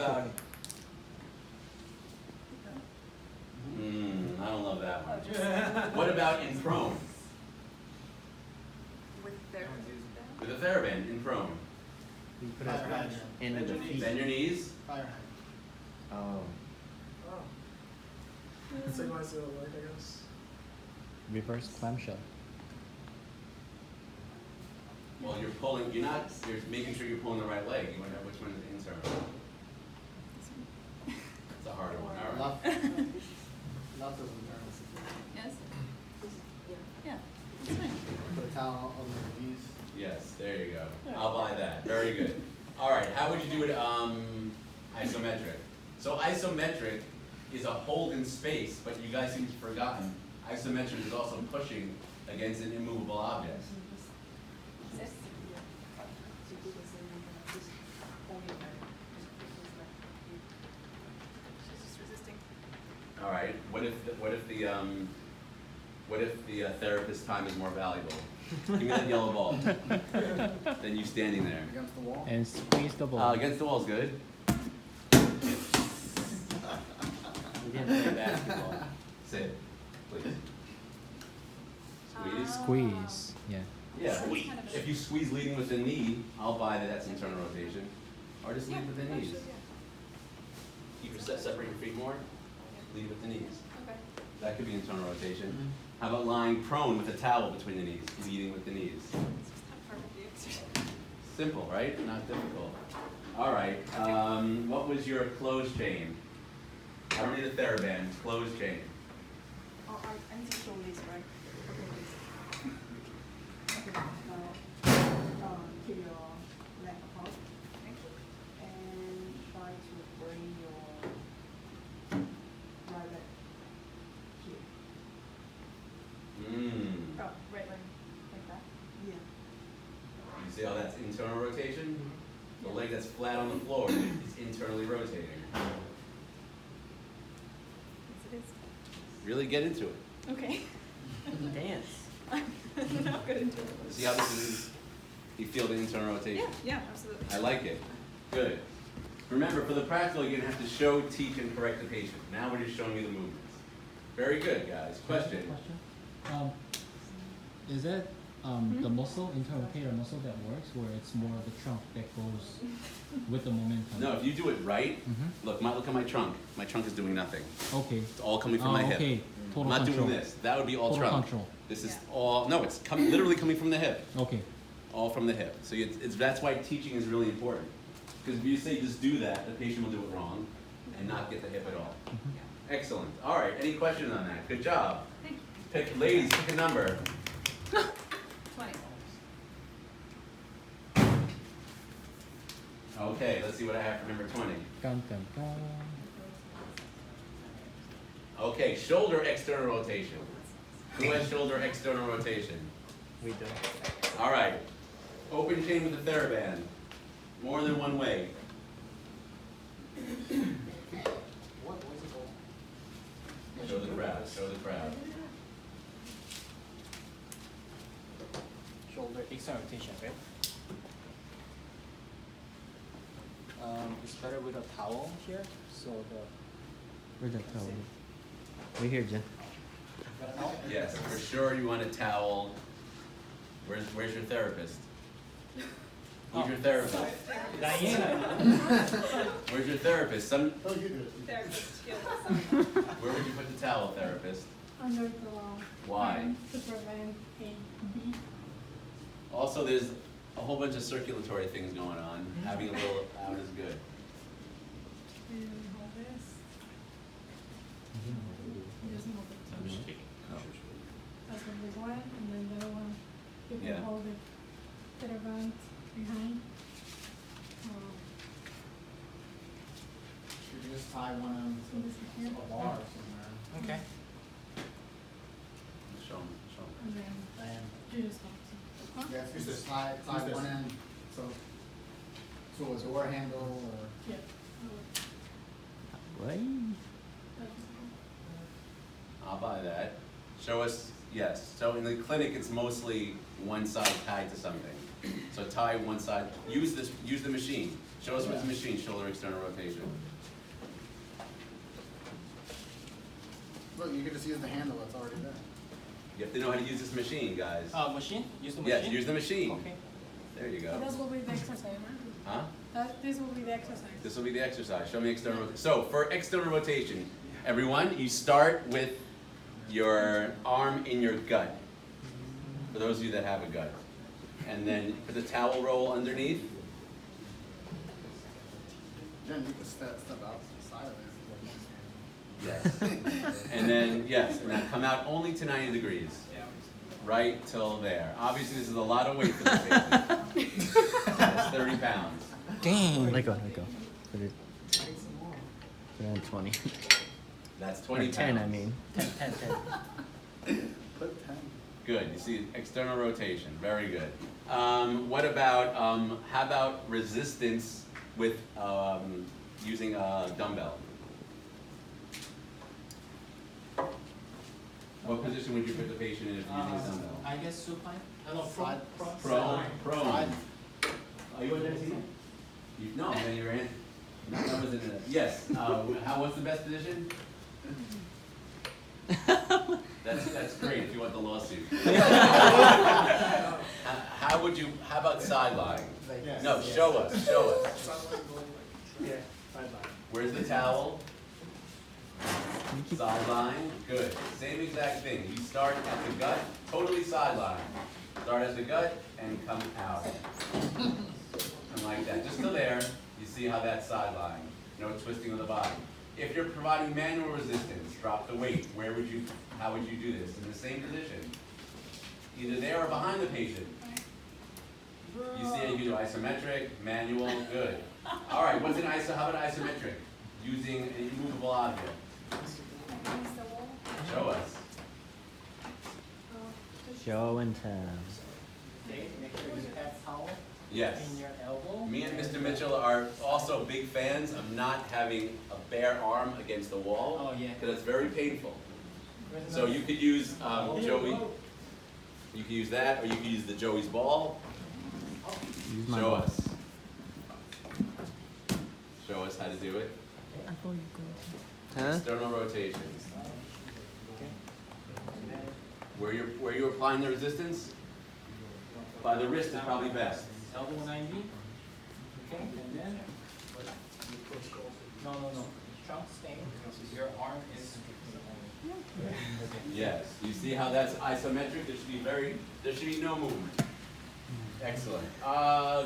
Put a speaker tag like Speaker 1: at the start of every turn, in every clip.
Speaker 1: about? I don't love that one. What about in prone?
Speaker 2: With
Speaker 1: With a TheraBand in prone.
Speaker 3: You put it in the feet.
Speaker 1: Bend your knees.
Speaker 4: Fire
Speaker 3: Oh.
Speaker 4: Oh. That's like why it's it'll work, I guess.
Speaker 5: Reverse clamshell.
Speaker 1: Well, you're pulling. You're making sure you're pulling the right leg. You want to know which one is internal. It's a harder one. All right.
Speaker 4: Lots of internals.
Speaker 2: Yes? Yeah. That's fine.
Speaker 4: Put a towel on the knees.
Speaker 1: Yes, there you go. I'll buy that. Very good. All right, how would you do it isometric? So isometric is a hold in space, but you guys seem to have forgotten. Isometric is also pushing against an immovable object. All right. What if the therapist's time is more valuable? Give me that yellow ball. Then you standing there.
Speaker 4: Against the wall.
Speaker 5: And squeeze the ball.
Speaker 1: Against the wall is good.
Speaker 3: We didn't play basketball.
Speaker 1: Say it, please. Squeeze.
Speaker 5: Squeeze. Yeah.
Speaker 1: Yeah. If you squeeze leading with the knee, I'll buy that that's internal rotation. Or just lead with the knees. Keep your separate your feet more. Lead with the knees.
Speaker 2: Okay.
Speaker 1: That could be internal rotation. How about lying prone with a towel between the knees, leading with the knees? Simple, right? Not difficult. All right. What was your clothes chain? I don't need a TheraBand. Clothes chain.
Speaker 2: Oh, I need to show this, right? Okay, this. Okay, now, keep your leg apart. And try to bring your right leg here. Oh, right leg like that? Yeah.
Speaker 1: You see how that's internal rotation? The leg that's flat on the floor is internally rotating.
Speaker 2: Yes, it is.
Speaker 1: Really get into it.
Speaker 2: Okay.
Speaker 3: Dance.
Speaker 2: I'm not good into it.
Speaker 1: See how this is, you feel the internal rotation?
Speaker 2: Yeah, absolutely.
Speaker 1: I like it. Good. Remember, for the practical, you're going to have to show, teach, and correct the patient. Now we're just showing you the movements. Very good, guys. Question?
Speaker 5: Is that the muscle, internal rotator muscle that works, where it's more of the trunk that goes with the momentum?
Speaker 1: No, if you do it right, look at my trunk. My trunk is doing nothing.
Speaker 5: Okay.
Speaker 1: It's all coming from my hip.
Speaker 5: Okay. Total
Speaker 1: I'm not
Speaker 5: control.
Speaker 1: doing this. That would be all
Speaker 5: Total
Speaker 1: trunk.
Speaker 5: control.
Speaker 1: This is all, no, it's literally coming from the hip.
Speaker 5: Okay.
Speaker 1: All from the hip. So that's why teaching is really important. Because if you say just do that, the patient will do it wrong and not get the hip at all. Excellent. All right, any questions on that? Good job.
Speaker 2: Thank you.
Speaker 1: Ladies, pick a number.
Speaker 2: 20.
Speaker 1: Okay, let's see what I have for number 20.
Speaker 5: Dun, dun, dun.
Speaker 1: Okay, shoulder external rotation. Who has shoulder external rotation?
Speaker 3: We do.
Speaker 1: All right. Open chain with a TheraBand. More than one way.
Speaker 4: What's it called?
Speaker 1: Show the crowd. Show the crowd.
Speaker 3: Shoulder external rotation, right? It's better with a towel here, so
Speaker 5: Where's that towel? Right here, Jen.
Speaker 1: Yes, for sure you want a towel. Where's your therapist? Who's your therapist?
Speaker 3: Diana.
Speaker 1: Where's your therapist?
Speaker 4: Oh, you do it.
Speaker 2: Therapist skills.
Speaker 1: Where would you put the towel, therapist?
Speaker 6: Under the
Speaker 1: Why?
Speaker 6: to prevent pain.
Speaker 1: Also, there's a whole bunch of circulatory things going on. Having a little out is good.
Speaker 6: And hold this. Just hold it. That's the big one, and then the other one, you can
Speaker 1: Yeah.
Speaker 6: hold it to the band behind.
Speaker 4: You can just tie one on
Speaker 6: So this is here.
Speaker 4: a bar somewhere.
Speaker 3: Okay.
Speaker 1: Show 'em, show 'em.
Speaker 6: And then
Speaker 4: And
Speaker 6: you just hold it.
Speaker 4: yeah, if you just tie one end, so a door handle or.
Speaker 6: Yeah.
Speaker 5: What?
Speaker 1: I'll buy that. Show us, yes. So in the clinic, it's mostly one side tied to something. So tie one side, use the machine. Show us what's the machine, shoulder external rotation.
Speaker 4: Look, you can just use the handle that's already there.
Speaker 1: You have to know how to use this machine, guys.
Speaker 3: Machine? Use the machine?
Speaker 1: Yes, use the machine.
Speaker 3: Okay.
Speaker 1: There you go.
Speaker 2: That will be the exercise, right?
Speaker 1: Huh?
Speaker 2: This will be the exercise.
Speaker 1: This will be the exercise. Show me external rotation. So for external rotation, everyone, you start with your arm in your gut. For those of you that have a gut. And then put the towel roll underneath.
Speaker 4: Jen, you can step outside of it.
Speaker 1: Yes. And then, yes, and then come out only to 90 degrees. Right till there. Obviously, this is a lot of weight for this patient. That's 30 pounds.
Speaker 3: Dang. Let go. Put it on 20.
Speaker 1: That's 20 pounds.
Speaker 3: 10, I mean. 10.
Speaker 4: Put 10.
Speaker 1: Good. You see external rotation. Very good. What about, how about resistance with using a dumbbell? What position would you put the patient in if you're using a dumbbell?
Speaker 3: I guess supine. No,
Speaker 4: Side.
Speaker 1: Prone.
Speaker 4: Side.
Speaker 1: Are you in there, Tina? No, then you're in. No, that was in the, yes. What's the best position? That's great if you want the lawsuit. How about sideline?
Speaker 4: Yes.
Speaker 1: No, show us.
Speaker 3: Yeah,
Speaker 1: Where's the towel? Sideline, good. Same exact thing. You start at the gut, totally sideline. Start at the gut and come out. And like that, just to there, you see how that's sideline. No twisting of the body. If you're providing manual resistance, drop the weight. How would you do this? In the same position. Either there or behind the patient. You see how you can do isometric, manual, good. All right, how about isometric? Using an immovable object.
Speaker 2: Against the wall.
Speaker 1: Show us.
Speaker 3: Show and tell.
Speaker 4: Okay, make sure you have towel
Speaker 1: Yes.
Speaker 4: in your elbow.
Speaker 1: Me and Mr. Mitchell are also big fans of not having a bare arm against the wall.
Speaker 4: Oh, yeah.
Speaker 1: Because it's very painful. So you could use Joey. You could use that, or you could use the Joey's ball. Show us. Show us how to do it. External rotation. Where you're applying the resistance? By the wrist is probably best.
Speaker 4: Elbow 90. Okay, and then you push. No. Trunk staying. Your arm is.
Speaker 1: Yes. You see how that's isometric? There should be no movement. Excellent.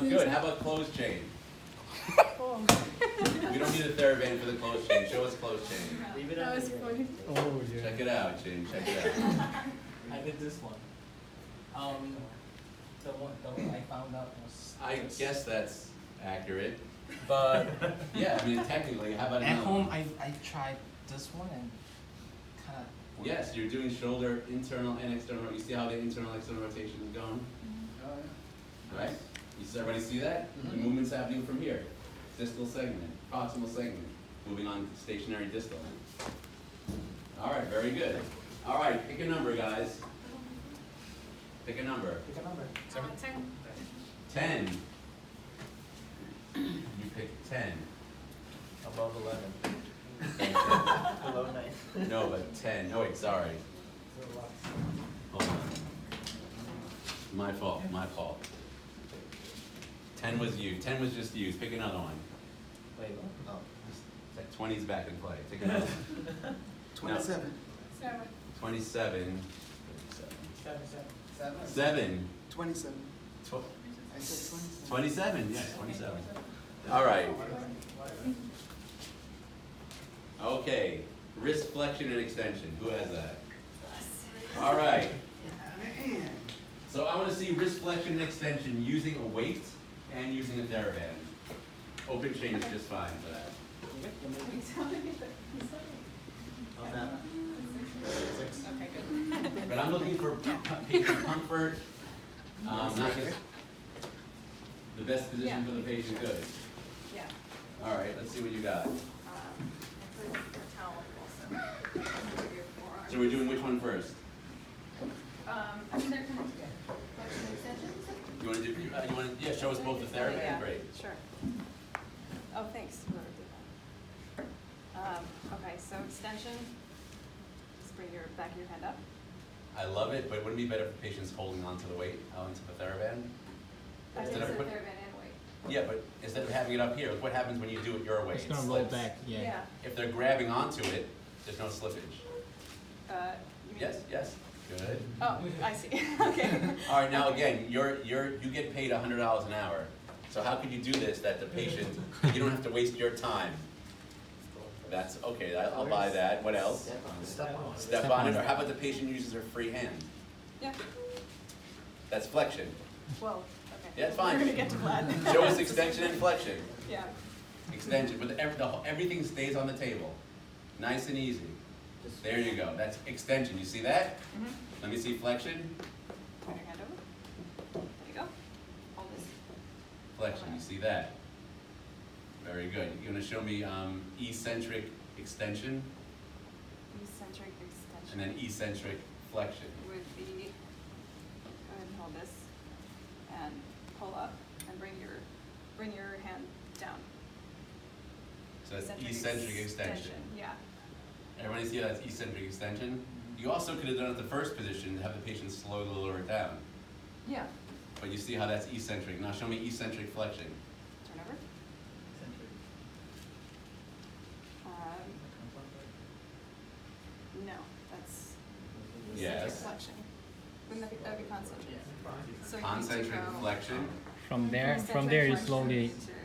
Speaker 1: Good. How about closed chain?
Speaker 2: Oh,
Speaker 1: We don't need a TheraBand for the closed chain. Show us closed chain.
Speaker 3: Leave it
Speaker 2: that was funny.
Speaker 3: Oh, yeah.
Speaker 1: Check it out, Shane. Check it out.
Speaker 3: I did this one. The one I found out was.
Speaker 1: I guess that's accurate. But yeah, I mean technically, how about
Speaker 3: At
Speaker 1: another
Speaker 3: home,
Speaker 1: one?
Speaker 3: I tried this one and kind of.
Speaker 1: Yes, you're doing shoulder internal and external. You see how the internal external rotation is going,
Speaker 4: Oh, yeah.
Speaker 1: right? Everybody see that? The
Speaker 4: Mhm.
Speaker 1: movement's happening from here. Distal segment, proximal segment, moving on to stationary distal. All right, very good. All right, pick a number, guys. Pick a number.
Speaker 4: Pick a number.
Speaker 1: 10. You picked 10.
Speaker 3: Above 11. Below 9.
Speaker 1: No, but 10. Oh wait, sorry. Hold on. My fault. 10 was you. 10 was just used. Pick another one.
Speaker 3: Wait, what? Oh.
Speaker 1: That 20's back in play. Take another one.
Speaker 4: 27.
Speaker 1: 27.
Speaker 4: 7.
Speaker 1: 7.
Speaker 4: 27.
Speaker 1: Tw-
Speaker 4: I said 27.
Speaker 1: 27. Yes, 27. All right. Okay. Wrist flexion and extension. Who has that? All right. So I want to see wrist flexion and extension using a weight and using a TheraBand. Open chain is just fine for that. But I'm looking for patient comfort, not just the best position for the patient. Good.
Speaker 2: Yeah.
Speaker 1: All right, let's see what you got. So we're doing which one first?
Speaker 2: I mean, they're kind of together. Flexion extensions?
Speaker 1: You wanna do, yeah, show us both the TheraBand,
Speaker 7: Yeah,
Speaker 1: great.
Speaker 7: Sure. Oh, thanks. Whoever did that. Okay, so extension, just bring your back of your hand up.
Speaker 1: I love it, but wouldn't it be better for patients holding onto the weight, onto the TheraBand?
Speaker 7: I
Speaker 1: Instead
Speaker 7: did
Speaker 1: of
Speaker 7: the
Speaker 1: put-
Speaker 7: TheraBand and weight.
Speaker 1: Yeah, but instead of having it up here, look what happens when you do it your way.
Speaker 5: It's
Speaker 1: It
Speaker 5: gonna roll
Speaker 1: slips.
Speaker 5: back, yeah.
Speaker 1: If they're grabbing onto it, there's no slippage.
Speaker 7: You mean-
Speaker 1: Yes, yes, good.
Speaker 7: Oh, I see, okay.
Speaker 1: All right, now again, you get paid $100 an hour. So how could you do this that the patient, you don't have to waste your time? That's, okay, I'll buy that. What else? Step on it, or how about the patient uses her free hand?
Speaker 7: Yeah,
Speaker 1: That's flexion.
Speaker 7: well, okay.
Speaker 1: Yeah, it's fine.
Speaker 7: We're gonna get to that.
Speaker 1: Show us extension and flexion.
Speaker 7: Yeah.
Speaker 1: Extension, but everything stays on the table. Nice and easy. There you go, that's extension, you see that?
Speaker 7: Mhm.
Speaker 1: Let me see flexion.
Speaker 7: Turn your hand over. There you go. Hold this.
Speaker 1: Flexion, you see that? Very good. You're gonna show me eccentric extension
Speaker 7: Eccentric
Speaker 1: and
Speaker 7: extension
Speaker 1: then eccentric flexion.
Speaker 7: would be, go ahead and hold this and pull up and bring your hand down.
Speaker 1: So that's eccentric extension.
Speaker 7: Yeah.
Speaker 1: Everybody see that's eccentric extension? You also could have done it the first position to have the patient slowly lower it down.
Speaker 7: Yeah.
Speaker 1: But you see how that's eccentric. Now show me eccentric flexion.
Speaker 7: Turn over. No, that's
Speaker 1: Yes.
Speaker 7: eccentric flexion. Wouldn't that be concentric? So you need to
Speaker 1: Concentric
Speaker 7: go
Speaker 1: flexion.
Speaker 5: From there you
Speaker 7: concentric
Speaker 5: slowly.
Speaker 7: flexion to-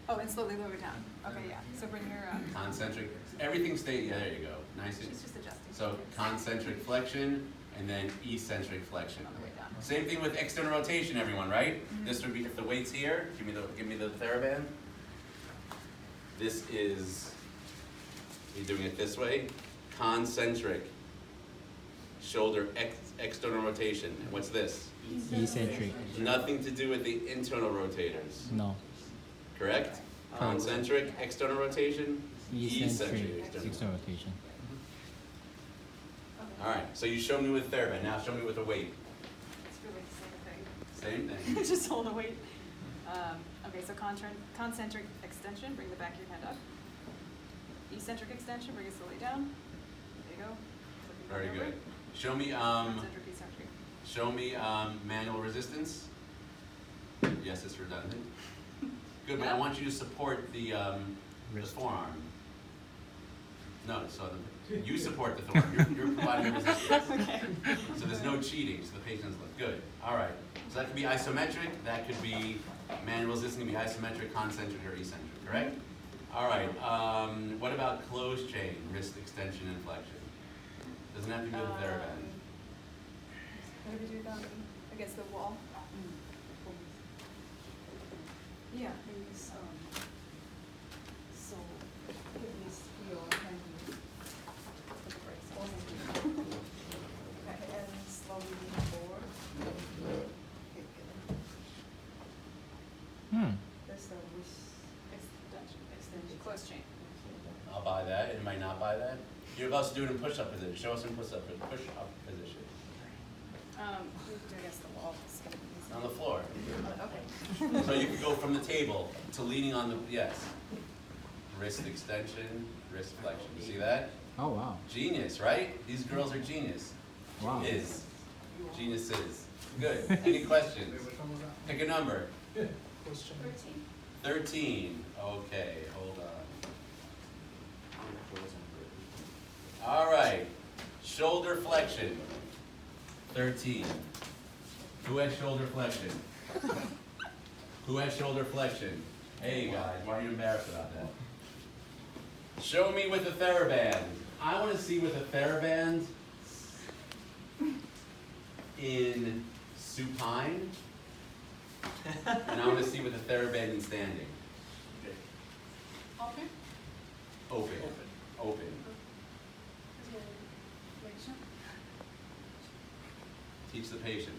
Speaker 7: Oh, and slowly lower down. Okay, yeah. So bring your,
Speaker 1: Concentric, everything stays, yeah, there you go. Nice and,
Speaker 7: it's just adjusting.
Speaker 1: so concentric flexion and then eccentric flexion.
Speaker 7: On the way down.
Speaker 1: Same thing with external rotation, everyone, right? This would be, if the weight's here, give me the TheraBand. This is, you're doing it this way, concentric, shoulder external rotation. And what's this?
Speaker 5: Eccentric.
Speaker 1: Nothing to do with the internal rotators,
Speaker 5: No.
Speaker 1: correct? Concentric external rotation,
Speaker 5: Eccentric
Speaker 1: external.
Speaker 5: external rotation.
Speaker 1: All right, so you showed me with TheraBand, now show me with the weight.
Speaker 7: It's really the same thing.
Speaker 1: Same thing.
Speaker 7: Just hold the weight. Okay, so concentric extension, bring the back of your hand up. Eccentric extension, bring it slowly down. There you go. Flip your
Speaker 1: Very
Speaker 7: hand over.
Speaker 1: good. Show me,
Speaker 7: Concentric, eccentric.
Speaker 1: show me manual resistance. Yes, it's redundant. Good, but I want you to support the
Speaker 5: Wrist.
Speaker 1: forearm. No, so you support the forearm. You're providing the resistance.
Speaker 7: Okay.
Speaker 1: So there's no cheating, so the patient's look good. All right. So that could be isometric, that could be manual resistance, can be isometric, concentric, or eccentric, correct? All right. What about closed chain, wrist extension and flexion? Doesn't have to be with TheraBand.
Speaker 7: What do we do down against the wall? Yeah.
Speaker 2: Please, so please feel hand okay, and slowly move forward. Okay, good. That's the wrist extension.
Speaker 7: Close chain.
Speaker 1: I'll buy that, and might not buy that. You're also doing it in push-up position. Show us in push-up position.
Speaker 7: We can do against the wall. It's gonna be easy.
Speaker 1: On the floor.
Speaker 7: Okay.
Speaker 1: So you can go from the table to leaning on the, yes. Wrist extension, wrist flexion. You see that?
Speaker 5: Oh wow.
Speaker 1: Genius, right? These girls are genius.
Speaker 5: Wow.
Speaker 1: Is. Geniuses. Good. Any questions? Pick a number.
Speaker 7: 13.
Speaker 1: 13. Okay, hold on. All right. Shoulder flexion. 13. Who has shoulder flexion? Who has shoulder flexion? Hey guys, why are you embarrassed about that? Show me with a TheraBand. I want to see with a TheraBand in supine, and I want to see with a TheraBand in standing.
Speaker 7: Okay.
Speaker 1: Open. Open. Teach the patient.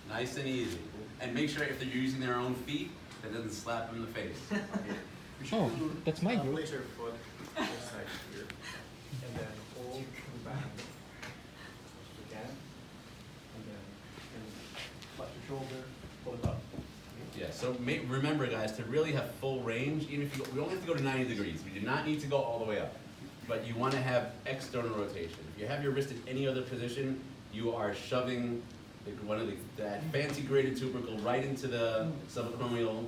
Speaker 1: Nice and easy. And make sure if they're using their own feet, that doesn't slap them in the face.
Speaker 5: Oh, that's my group.
Speaker 8: Place your foot inside here, and then hold back as you can, and then flex your shoulder, pull it up.
Speaker 1: yes. So remember, guys, to really have full range, even if we only have to go to 90 degrees. We do not need to go all the way up. But you want to have external rotation. If you have your wrist in any other position, you are shoving that fancy graded tubercle right into the subacromial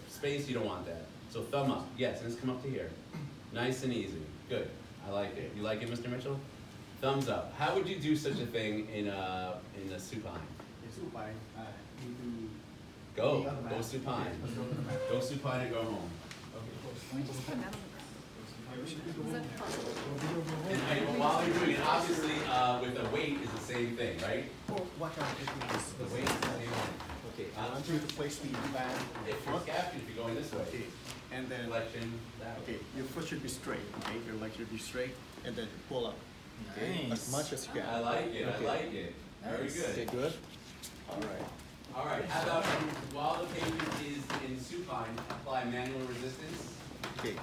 Speaker 1: space. You don't want that. So thumb up. Yes, and let's come up to here. Nice and easy. Good. I like it. You like it, Mr. Mitchell? Thumbs up. How would you do such a thing in a supine? Go supine. Go supine and go home.
Speaker 7: Just put that on the ground. Is that possible?
Speaker 1: And while you're doing it, obviously, with a weight is the same thing, right?
Speaker 8: Watch out, just
Speaker 1: The weight is the same thing.
Speaker 8: Okay, I want you to place the band
Speaker 1: If you're captured, if you're going this way.
Speaker 8: Okay, and then,
Speaker 1: Flexion, that way.
Speaker 8: okay, your foot should be straight, okay? Your leg should be straight, and then pull up. Okay? As much as you can.
Speaker 1: I like it, I
Speaker 8: Okay.
Speaker 1: like it. Very
Speaker 8: Okay,
Speaker 1: good.
Speaker 8: good? All right.
Speaker 1: All right, how about while the patient is in supine, apply manual resistance?
Speaker 8: Okay,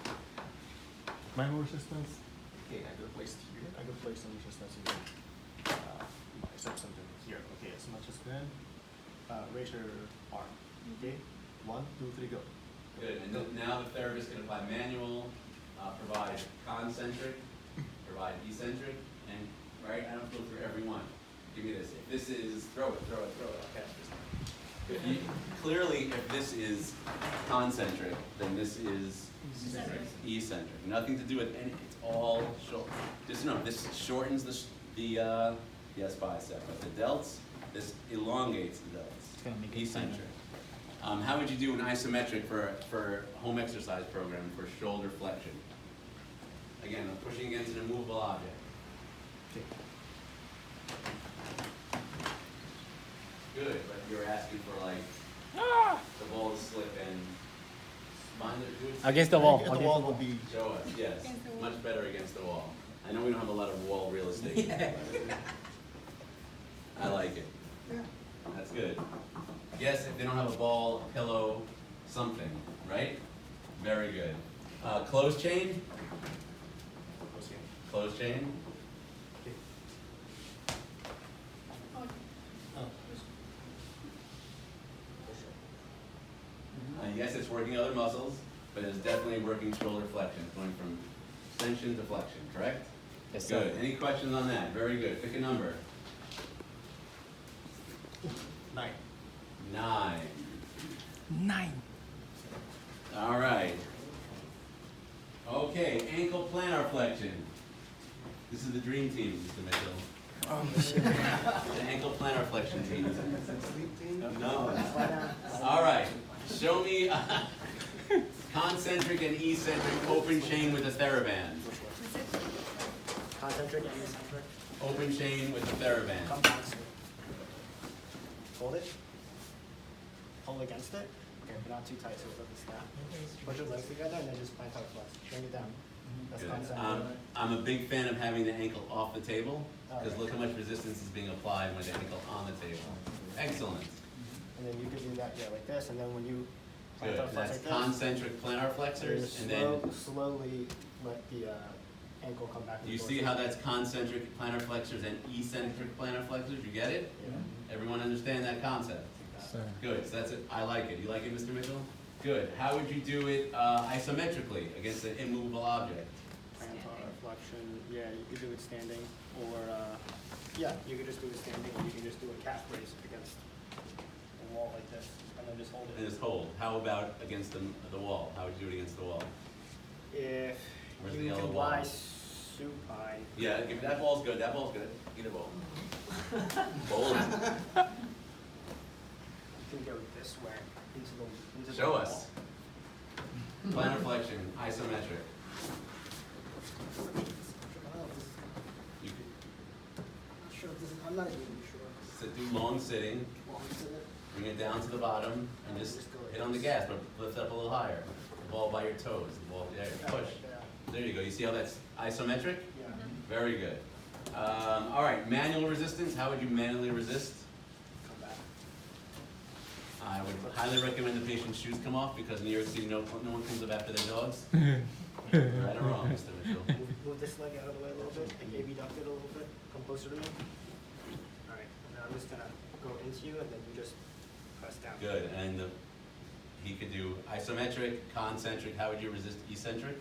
Speaker 3: Manual resistance.
Speaker 8: okay, I'm gonna place here. I'm gonna place some resistance here. Biceps something here. Okay, as much as you can. Raise your arm. Okay? 1, 2, 3, go.
Speaker 1: Good, and then now the therapist can apply manual, provide concentric, provide eccentric, and, right, I don't go through every one. Give me this. If this is, throw it, I'll catch this. Clearly, if this is concentric, then this is eccentric. Nothing to do with any, it's all short. Just know, this shortens the yes bicep, but the delts, this elongates the
Speaker 5: It's gonna make
Speaker 1: delts.
Speaker 5: it
Speaker 1: Eccentric. How would you do an isometric for home exercise program for shoulder flexion? Again, I'm pushing against an immovable object.
Speaker 8: Okay.
Speaker 1: Good, but you're asking for like the ball to slip and find it. Do it.
Speaker 3: Against the wall.
Speaker 8: Against the wall will be.
Speaker 1: Show us, yes.
Speaker 7: Against the wall.
Speaker 1: Much better against the wall. I know we don't have a lot of wall real estate. but I like it. That's good. Yes, if they don't have a ball, a pillow, something, right? Very good. Closed chain? Closed chain? Yes, it's working other muscles, but it's definitely working shoulder flexion, going from extension to flexion, correct?
Speaker 3: Yes, sir.
Speaker 1: Good. Any questions on that? Very good. Pick a number.
Speaker 8: 9.
Speaker 1: 9.
Speaker 3: 9.
Speaker 1: All right. Okay, ankle plantar flexion. This is the dream team, Mr. Mitchell.
Speaker 3: Oh, shit.
Speaker 1: The ankle plantar flexion team. No. All right. Show me concentric and eccentric open chain with a TheraBand.
Speaker 9: Concentric and eccentric.
Speaker 1: Open chain with a TheraBand.
Speaker 9: Come back. Hold it. Pull against it. Okay, but not too tight so it doesn't snap. Put your legs together and then just plantar flex. Bring it down. That's
Speaker 1: Good.
Speaker 9: concentric.
Speaker 1: I'm a big fan of having the ankle off the table, because look how much resistance is being applied with the ankle on the table. Excellent.
Speaker 9: And then you could do that, yeah, like this, and then when you
Speaker 1: Good.
Speaker 9: plantar flex
Speaker 1: That's
Speaker 9: like this,
Speaker 1: concentric plantar flexors, and then
Speaker 9: slowly let the ankle come back.
Speaker 1: do you see how that's concentric plantar flexors and eccentric plantar flexors? You get it?
Speaker 9: Yeah.
Speaker 1: Everyone understand that concept?
Speaker 5: Sir.
Speaker 1: Good, so that's it. I like it. You like it, Mr. Mitchell? Good. How would you do it isometrically against an immovable object?
Speaker 9: Plantar flexion, yeah, you could do it standing, or, yeah, you could just do it standing, or you can just do a calf raise against the wall like this, and then just hold
Speaker 1: And
Speaker 9: it.
Speaker 1: just hold. How about against the wall? How would you do it against the wall?
Speaker 9: If
Speaker 1: Where's the
Speaker 9: you
Speaker 1: yellow
Speaker 9: can
Speaker 1: ball?
Speaker 9: lie supine,
Speaker 1: Yeah, give that ball's good. That ball's good. Get a ball. Bold.
Speaker 9: you can go this way into the
Speaker 1: Show
Speaker 9: wall.
Speaker 1: us. Plantar flexion, isometric. You
Speaker 9: I'm not even sure.
Speaker 1: could do long sitting, bring it down to the bottom, and just hit on the gas, but lift up a little higher. The ball by your toes. The ball, there, push. There you go. You see how that's isometric?
Speaker 9: Yeah.
Speaker 1: Very good. All right, manual resistance. How would you manually resist?
Speaker 9: Come back.
Speaker 1: I would highly recommend the patient's shoes come off, because in New York City, no one comes up after their dogs. Right or wrong, Mr. Mitchell?
Speaker 9: Move this leg out of the way a little bit, like abduct it a little bit, come closer to me. Alright, and now I'm just gonna go into you and then you just press down.
Speaker 1: Good, and he could do isometric, concentric. How would you resist eccentric?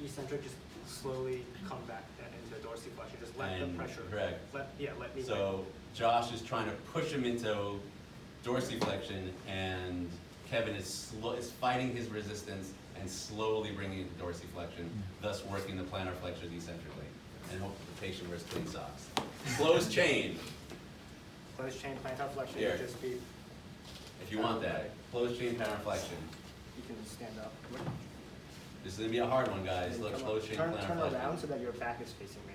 Speaker 9: Eccentric, just slowly come back into dorsiflexion. Just let
Speaker 1: And
Speaker 9: the pressure.
Speaker 1: correct.
Speaker 9: Let me.
Speaker 1: So Josh is trying to push him into dorsiflexion, and Kevin is fighting his resistance and slowly bringing it to dorsiflexion, thus working the plantar flexors eccentrically. And hope the patient wears twin socks. Closed chain,
Speaker 9: Closed chain plantar flexion.
Speaker 1: Here.
Speaker 9: Just be.
Speaker 1: if you want that. Closed chain plantar flexion.
Speaker 9: You can stand up.
Speaker 1: This is gonna be a hard one, guys.
Speaker 9: And
Speaker 1: Look,
Speaker 9: come
Speaker 1: closed
Speaker 9: up.
Speaker 1: chain
Speaker 9: Turn
Speaker 1: plantar flexion.
Speaker 9: around so that your back is facing me.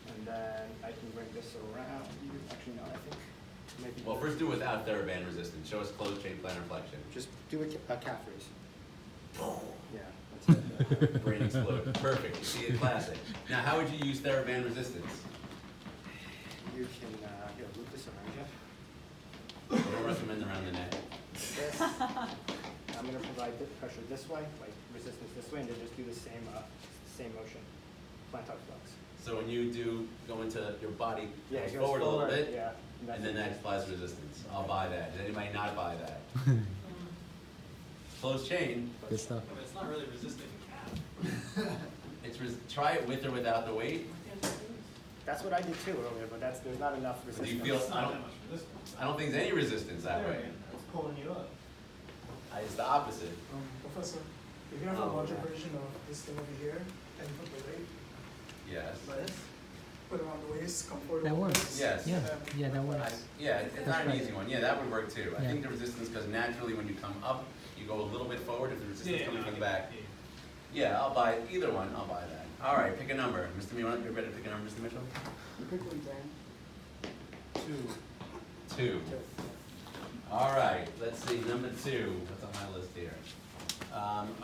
Speaker 9: And then I can bring this around. Actually, no, I think maybe.
Speaker 1: Well, first do it without TheraBand resistance. Show us closed chain plantar flexion.
Speaker 9: Just do a calf raise. Yeah, that's it.
Speaker 1: Brain explode. Perfect. You see it, classic. Now, how would you use TheraBand resistance?
Speaker 9: You can here, loop this around you.
Speaker 1: I don't recommend around the neck.
Speaker 9: This. I'm going to provide the pressure this way, like resistance this way, and then just do the same motion. Plantar flex.
Speaker 1: So when you do go into your body,
Speaker 9: Yeah,
Speaker 1: goes
Speaker 9: it goes
Speaker 1: forward a little
Speaker 9: forward,
Speaker 1: bit,
Speaker 9: yeah,
Speaker 1: and then that applies resistance. I'll buy that. Does anybody not buy that? Closed chain.
Speaker 3: Good stuff.
Speaker 8: But it's not really resisting the calf.
Speaker 1: Try it with or without the weight.
Speaker 9: That's what I did too earlier, but there's not enough
Speaker 1: But do
Speaker 9: resistance.
Speaker 1: you feel?
Speaker 8: It's not that much resistance.
Speaker 1: I don't think there's any resistance that way.
Speaker 8: It's pulling you up.
Speaker 1: It's the opposite.
Speaker 10: Professor, if you have a larger version of this thing over here, and put the weight
Speaker 1: Yes.
Speaker 10: like this, put it around the waist, come forward.
Speaker 3: That
Speaker 10: a little
Speaker 3: works.
Speaker 10: bit,
Speaker 1: Yes.
Speaker 3: Yeah, that works.
Speaker 1: Yeah, it's not an easy one. Yeah, that would work too. I
Speaker 3: Yeah.
Speaker 1: think the resistance, because naturally when you come up, you go a little bit forward. If the resistance coming from the back. Yeah, I'll buy either one. I'll buy that. All right, pick a number. Mr. Mitchell, you're ready to pick a number, Mr. Mitchell?
Speaker 10: You pick one, Dan.
Speaker 8: 2.
Speaker 1: 2. All right, let's see, number 2. What's on my list here?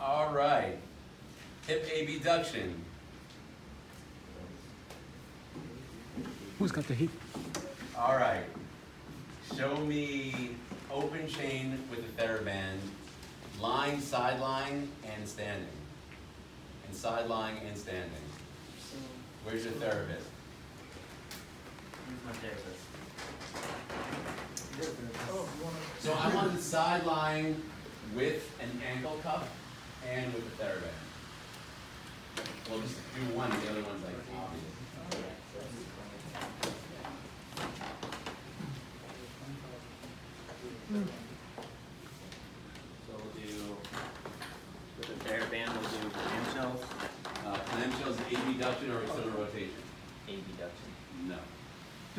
Speaker 1: All right, hip abduction.
Speaker 3: Who's got the heat?
Speaker 1: All right, show me open chain with the TheraBand, lying, side lying, and standing. And side lying and standing.
Speaker 10: So,
Speaker 1: Where's your therapist?
Speaker 8: Who's my therapist?
Speaker 10: oh, you wanna?
Speaker 1: So I want the side lying with an ankle cuff and with the TheraBand. We'll just do one, the other one's like obvious.
Speaker 8: So we'll do, with the TheraBand, we'll do clamshells.
Speaker 1: Clamshells, abduction or external rotation?
Speaker 8: Abduction.
Speaker 1: No.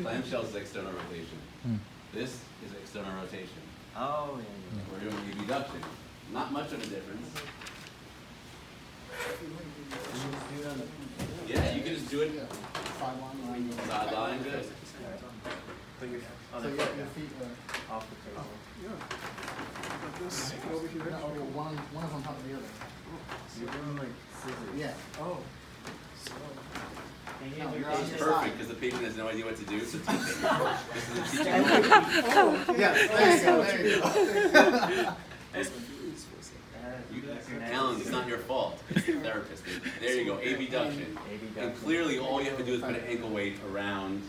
Speaker 1: Clamshells is external rotation.
Speaker 3: Hmm.
Speaker 1: This is external rotation.
Speaker 8: Oh, yeah.
Speaker 1: We're doing abduction. Not much of a difference. Yeah, you can just do it side lying, good.
Speaker 8: Put your
Speaker 10: So
Speaker 8: other
Speaker 10: you
Speaker 8: foot
Speaker 10: got your
Speaker 8: down.
Speaker 10: feet,
Speaker 8: Off the table.
Speaker 10: yeah. Like this, put over here, or one is on top of the other.
Speaker 8: You're doing like scissors.
Speaker 10: Yeah. Oh. So.
Speaker 8: No, you're
Speaker 1: This is perfect, because the patient has no idea what to do, so teach him. This is a teaching
Speaker 10: Oh,
Speaker 1: moment.
Speaker 10: yeah, there you go.
Speaker 1: Alan, it's not your fault. It's the therapist. There you go, abduction. And clearly, all you have to do is put an ankle weight around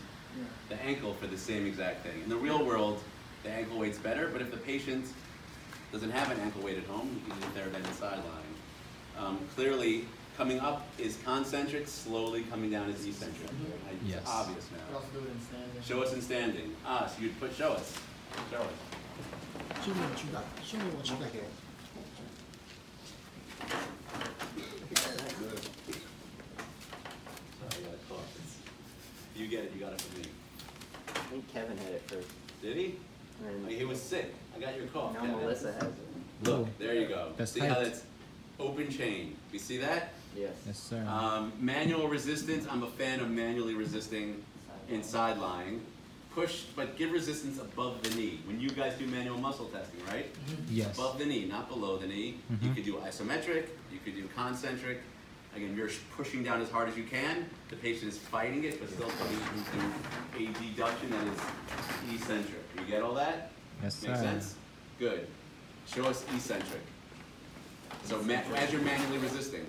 Speaker 1: the ankle for the same exact thing. In the real world, the ankle weight's better, but if the patient doesn't have an ankle weight at home, you can use TheraBand and side lying. Clearly, coming up is concentric, slowly coming down is eccentric.
Speaker 3: Yes.
Speaker 1: It's obvious
Speaker 10: You
Speaker 1: now.
Speaker 10: can also do it in standing.
Speaker 1: Show us in standing. So you'd put, show us. Show us.
Speaker 10: Show me what you got. Show me what you got.
Speaker 1: Sorry, I got caught. You get it, you got it from me.
Speaker 11: I think Kevin had it first.
Speaker 1: Did he?
Speaker 11: And
Speaker 1: He was sick. I got your call.
Speaker 11: now Melissa has it.
Speaker 1: Look, there you go.
Speaker 3: That's
Speaker 1: See how
Speaker 3: tight.
Speaker 1: that's open chain. You see that?
Speaker 11: Yes.
Speaker 3: Yes, sir.
Speaker 1: Manual resistance, I'm a fan of manually resisting in side lying. Push, but give resistance above the knee. When you guys do manual muscle testing, right?
Speaker 3: Yes.
Speaker 1: Above the knee, not below the knee. You
Speaker 3: Mhm.
Speaker 1: could do isometric, you could do concentric. Again, you're pushing down as hard as you can. The patient is fighting it, but still putting it into a deduction that is eccentric. You get all that?
Speaker 3: Yes, sir.
Speaker 1: Make sense? Good. Show us eccentric. So as you're manually resisting,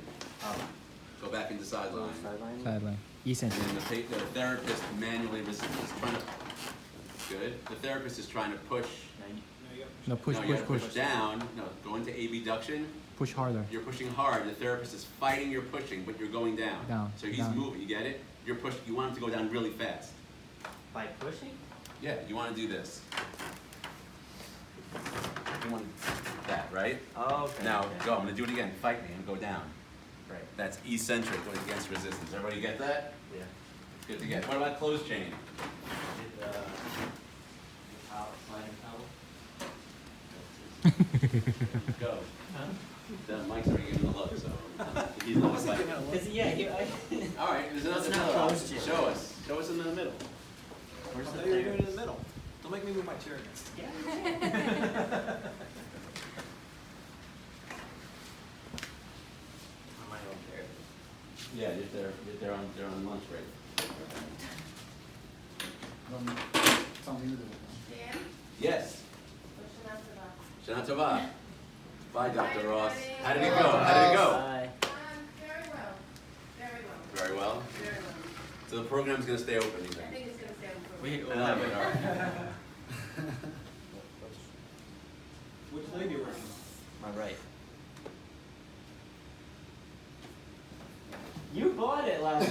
Speaker 1: go back into side line.
Speaker 11: Sideline.
Speaker 3: Sideline.
Speaker 1: And
Speaker 3: Eccentric.
Speaker 1: then the therapist manually is trying to, good. The therapist is trying to push
Speaker 5: No, push,
Speaker 1: No,
Speaker 5: push,
Speaker 1: you gotta
Speaker 5: push.
Speaker 1: push down. No, go into abduction.
Speaker 5: Push harder.
Speaker 1: You're pushing hard. The therapist is fighting your pushing, but you're going down.
Speaker 5: Down,
Speaker 1: So he's
Speaker 5: down.
Speaker 1: moving. You get it? You're push. You want him to go down really fast.
Speaker 11: By pushing?
Speaker 1: Yeah. You want to do this. You want that, right?
Speaker 11: Oh, okay.
Speaker 1: Now
Speaker 11: okay.
Speaker 1: go. I'm gonna do it again. Fight me and go down.
Speaker 11: Right.
Speaker 1: That's eccentric going against resistance. Everybody get that?
Speaker 11: Yeah.
Speaker 1: Good to get. What about closed chain?
Speaker 11: Did, sliding towel?
Speaker 1: Go. The mic's already giving the look, so he's not fighting. All right, there's another
Speaker 11: That's not
Speaker 1: middle
Speaker 11: closed
Speaker 1: option.
Speaker 11: chain.
Speaker 1: Show us. Show us in the middle.
Speaker 11: Where's
Speaker 8: I
Speaker 11: the
Speaker 8: thought you were
Speaker 11: player?
Speaker 8: doing it in the middle. Don't make me move my chair against it.
Speaker 11: On my own chair.
Speaker 1: Yeah, if they're on lunch break.
Speaker 4: Something to do with
Speaker 2: Dan,
Speaker 1: Yes.
Speaker 2: push
Speaker 1: Shana Tova. Bye, Dr. Ross.
Speaker 2: everybody.
Speaker 1: How did it go? How did it go?
Speaker 11: Bye.
Speaker 2: Very well, very well,
Speaker 1: Very well.
Speaker 2: very well.
Speaker 1: So the program's gonna stay open, you
Speaker 2: I
Speaker 1: think?
Speaker 2: think it's gonna stay open for.
Speaker 11: We,
Speaker 1: I love it. All right.
Speaker 8: Which leg are you working?
Speaker 11: my right. You bought it last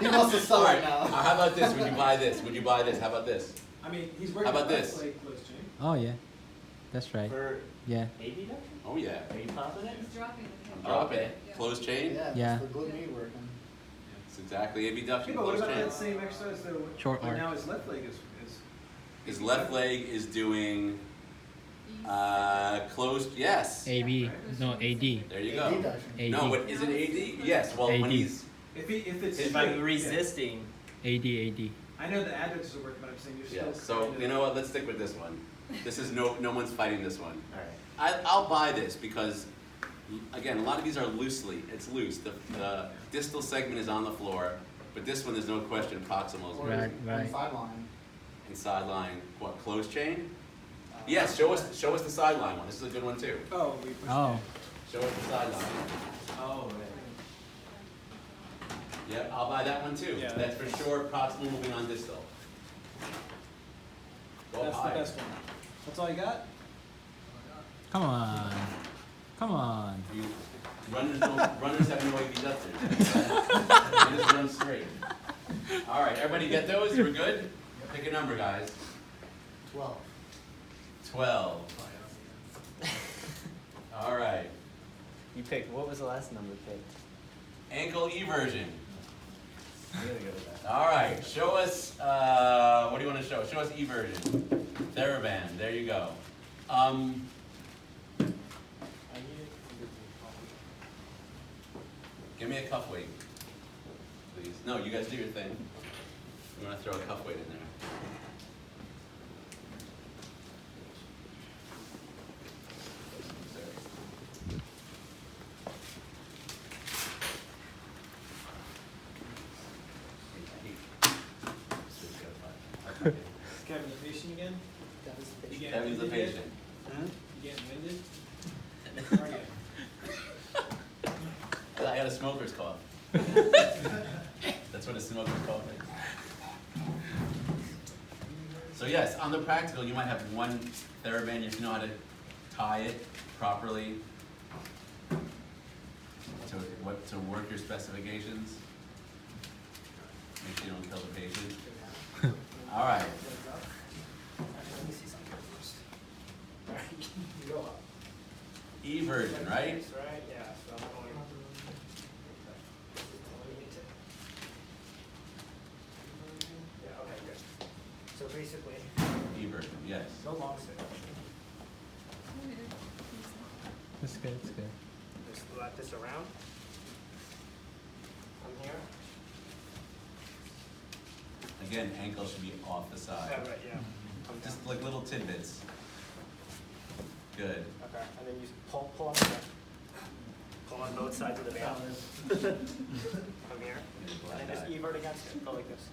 Speaker 8: He wants to sell
Speaker 1: All right.
Speaker 8: it now.
Speaker 1: How about this? Would you buy this? Would you buy this? How about this?
Speaker 8: I mean, he's working.
Speaker 1: How about
Speaker 8: left
Speaker 1: this?
Speaker 8: leg close chain.
Speaker 5: Oh yeah, that's right.
Speaker 11: For
Speaker 5: Yeah,
Speaker 11: abduction?
Speaker 1: Oh yeah.
Speaker 11: Are you popping it?
Speaker 6: He's dropping it.
Speaker 1: I'm dropping
Speaker 11: Okay.
Speaker 1: it. Closed chain.
Speaker 5: Yeah.
Speaker 9: the glute med working.
Speaker 1: It's exactly abduction.
Speaker 8: Yeah, but what
Speaker 1: Closed
Speaker 8: about
Speaker 1: chain.
Speaker 8: that same exercise though?
Speaker 5: Short
Speaker 8: but
Speaker 5: arc.
Speaker 8: now his left leg is.
Speaker 1: His left leg is doing closed. Yes.
Speaker 5: AB. No, AD.
Speaker 1: There you go.
Speaker 5: AD.
Speaker 1: No, what is it? AD? Yes. Well, when
Speaker 5: AD.
Speaker 1: he's
Speaker 8: If it's
Speaker 11: If
Speaker 8: straight,
Speaker 11: I'm resisting,
Speaker 5: AD.
Speaker 8: I know the adductors are working, but I'm saying you're still.
Speaker 1: yes. So you know what? Let's stick with this one. This is no one's fighting this one.
Speaker 11: alright.
Speaker 1: I'll buy this because, again, a lot of these are loosely. It's loose. The distal segment is on the floor, but this one there's no question proximal is
Speaker 5: Right,
Speaker 1: moving.
Speaker 5: right.
Speaker 9: Sideline.
Speaker 1: And sideline, what? Closed chain? Yes. Show us the sideline one. This is a good one too.
Speaker 8: Oh, we pushed
Speaker 5: Oh,
Speaker 1: Show us the sideline.
Speaker 11: Oh, right.
Speaker 1: Yep, I'll buy that one too.
Speaker 8: Yeah,
Speaker 1: That's for sure proximal moving on distal. Go
Speaker 8: That's the
Speaker 1: high.
Speaker 8: best one. That's all you got?
Speaker 5: come on, come on.
Speaker 1: You, runners have no abductors. You just run straight. All right, everybody get those? We're good? Pick a number, guys.
Speaker 9: 12.
Speaker 1: 12. All right.
Speaker 11: You picked, what was the last number picked?
Speaker 1: Ankle eversion.
Speaker 11: I'm gonna go with that.
Speaker 1: All right, show us, what do you want to show? Show us eversion. TheraBand, there you go. Give me a cuff weight, please. No, you guys do your thing. I'm gonna throw a cuff weight in there.
Speaker 8: Is Kevin the patient again? You getting
Speaker 1: Kevin's the
Speaker 8: winded yet?
Speaker 1: patient.
Speaker 8: You getting winded? How are you?
Speaker 1: I got a smoker's cough. That's what a smoker's cough is. So yes, on the practical, you might have one TheraBand if you know how to tie it properly to work your specifications. Make sure you don't kill the patient. All right.
Speaker 8: Let me see something first. You go up.
Speaker 1: Eversion, right?
Speaker 9: Right, yeah, so I'm going. Yeah, okay, good. So basically,
Speaker 1: Eversion, yes.
Speaker 9: no long sit.
Speaker 5: That's good. That's good.
Speaker 9: Just let this around. From here.
Speaker 1: Again, ankle should be off the side.
Speaker 9: Yeah, right, yeah. Come down.
Speaker 1: Just like little tidbits. Good.
Speaker 9: Okay, and then you pull on the back. Pull on both sides of the band. From here. And then just evert against it. Go like this.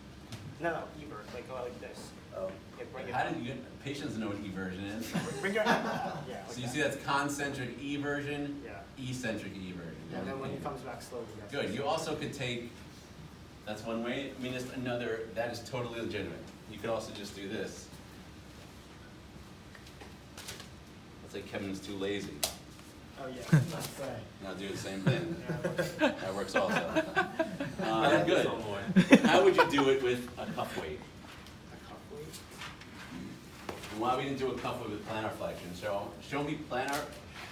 Speaker 9: No, evert. Like go like this.
Speaker 11: Oh.
Speaker 9: Yeah, bring it
Speaker 1: How
Speaker 9: down.
Speaker 1: did you get, patients know what eversion is?
Speaker 9: Bring your hand down. Yeah. Like
Speaker 1: So you
Speaker 9: that.
Speaker 1: see that's concentric eversion,
Speaker 9: Yeah.
Speaker 1: eccentric eversion.
Speaker 9: And then when he comes back slowly. that's
Speaker 1: Good.
Speaker 9: it.
Speaker 1: You also could take, that's one way. I mean, it's another, that is totally legitimate. You could also just do this. Looks like Kevin's too lazy.
Speaker 9: Oh, yeah.
Speaker 1: Now do the same thing.
Speaker 9: Yeah.
Speaker 1: That works also. Good. How would you do it with a cuff weight?
Speaker 9: A cuff weight.
Speaker 1: And why we didn't do a cuff weight with plantar flexion? Show me plantar.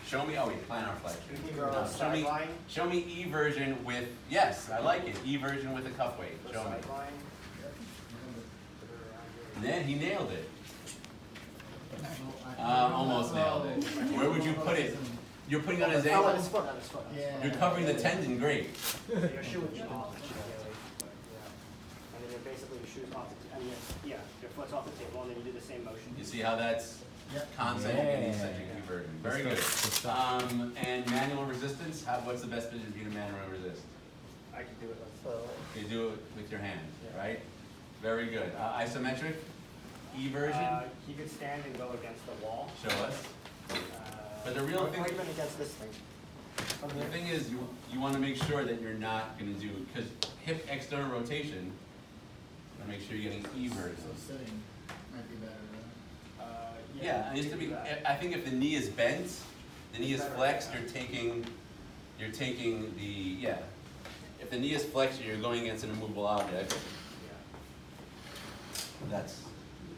Speaker 1: Show me. Oh wait, plantar flexion.
Speaker 9: Either
Speaker 1: No,
Speaker 9: sideline.
Speaker 1: show me E version with. Yes, I like it. E version with a cuff weight.
Speaker 9: The
Speaker 1: Show me.
Speaker 9: sideline.
Speaker 1: Then he nailed it. Almost nailed it. Where would you put it? You're putting on his
Speaker 9: Oh,
Speaker 1: ankle.
Speaker 9: on his foot, on his foot.
Speaker 1: You're covering the tendon. Great.
Speaker 9: So your shoe would be off the table, yeah. And then you're basically, your shoe's off the, yeah, your foot's off the table, and then you do the same motion.
Speaker 1: You see how that's concentric and eccentric conversion. Very good. And manual resistance. What's the best position for you to manually resist?
Speaker 9: I can do it with,
Speaker 1: You do it with your hand, right? Very good. Isometric. E version.
Speaker 9: he could stand and go against the wall.
Speaker 1: Show us. But the real thing.
Speaker 9: Or even against this thing.
Speaker 1: The thing is, you want to make sure that you're not going to do, because hip external rotation, you want to make sure you're getting E version.
Speaker 4: Sitting might be better,
Speaker 1: Yeah, it used to be. I think if the knee is bent, the knee is flexed, you're taking the If the knee is flexed, you're going against an immovable object. That's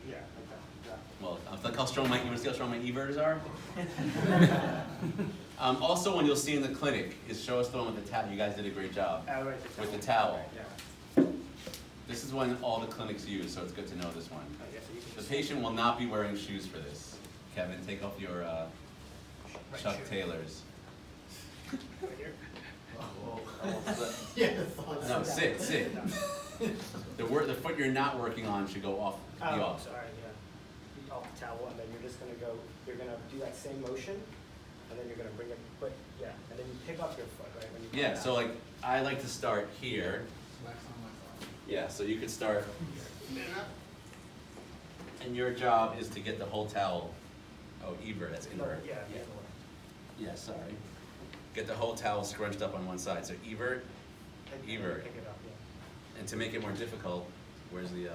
Speaker 9: Yeah, okay.
Speaker 1: well. Look how strong my. You want to see how strong my evers are? Also, one you'll see in the clinic is show us the one with the towel. You guys did a great job with the towel.
Speaker 9: Yeah.
Speaker 1: This is one all the clinics use, so it's good to know this one.
Speaker 9: I guess you can
Speaker 1: The
Speaker 9: just-
Speaker 1: patient will not be wearing shoes for this. Kevin, take off your
Speaker 9: Right
Speaker 1: Chuck
Speaker 9: shoe.
Speaker 1: Taylors.
Speaker 9: Right here.
Speaker 1: No, sit. The foot you're not working on should go off. Be
Speaker 9: Oh,
Speaker 1: off.
Speaker 9: sorry, yeah. Be off the towel, and then you're just gonna go, you're gonna do that same motion, and then you're gonna bring it, and then you pick up your foot, right? When you come
Speaker 1: Yeah.
Speaker 9: down.
Speaker 1: So like, I like to start here. Yeah. So you could start. And your job is to get the whole towel. Oh, invert. That's invert.
Speaker 9: Yeah.
Speaker 1: Yeah. Sorry. Get the whole towel scrunched up on one side. So evert. Evert.
Speaker 9: Pick it up, yeah.
Speaker 1: And to make it more difficult, where's the?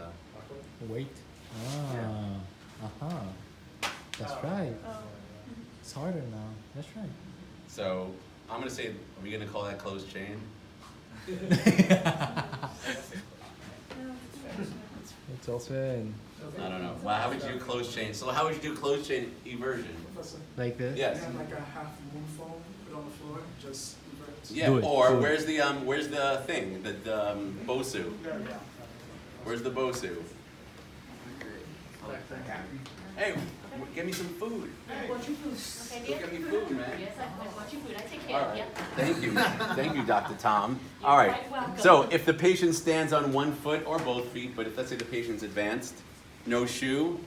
Speaker 3: Wait. That's right. It's harder now. That's right.
Speaker 1: So I'm gonna say, are we gonna call that closed chain?
Speaker 3: It's also in
Speaker 1: I don't know. Well, how would you do closed chain? So how would you do closed chain eversion?
Speaker 10: Professor,
Speaker 3: like this.
Speaker 1: Yes.
Speaker 10: you have like a half moon foam, put on the floor, just invert.
Speaker 1: Yeah.
Speaker 3: Do it,
Speaker 1: Or
Speaker 3: do it.
Speaker 1: where's the thing? The Bosu.
Speaker 9: Yeah.
Speaker 1: Where's the Bosu? Hey, get me some food.
Speaker 6: I want your food. Okay,
Speaker 1: Go get me food, man.
Speaker 6: Yes, I want your food. I take
Speaker 1: All
Speaker 6: care of
Speaker 1: right.
Speaker 6: you.
Speaker 1: Thank you, Dr. Tom.
Speaker 6: You're
Speaker 1: All right.
Speaker 6: quite welcome.
Speaker 1: So if the patient stands on one foot or both feet, but if let's say the patient's advanced, no shoe,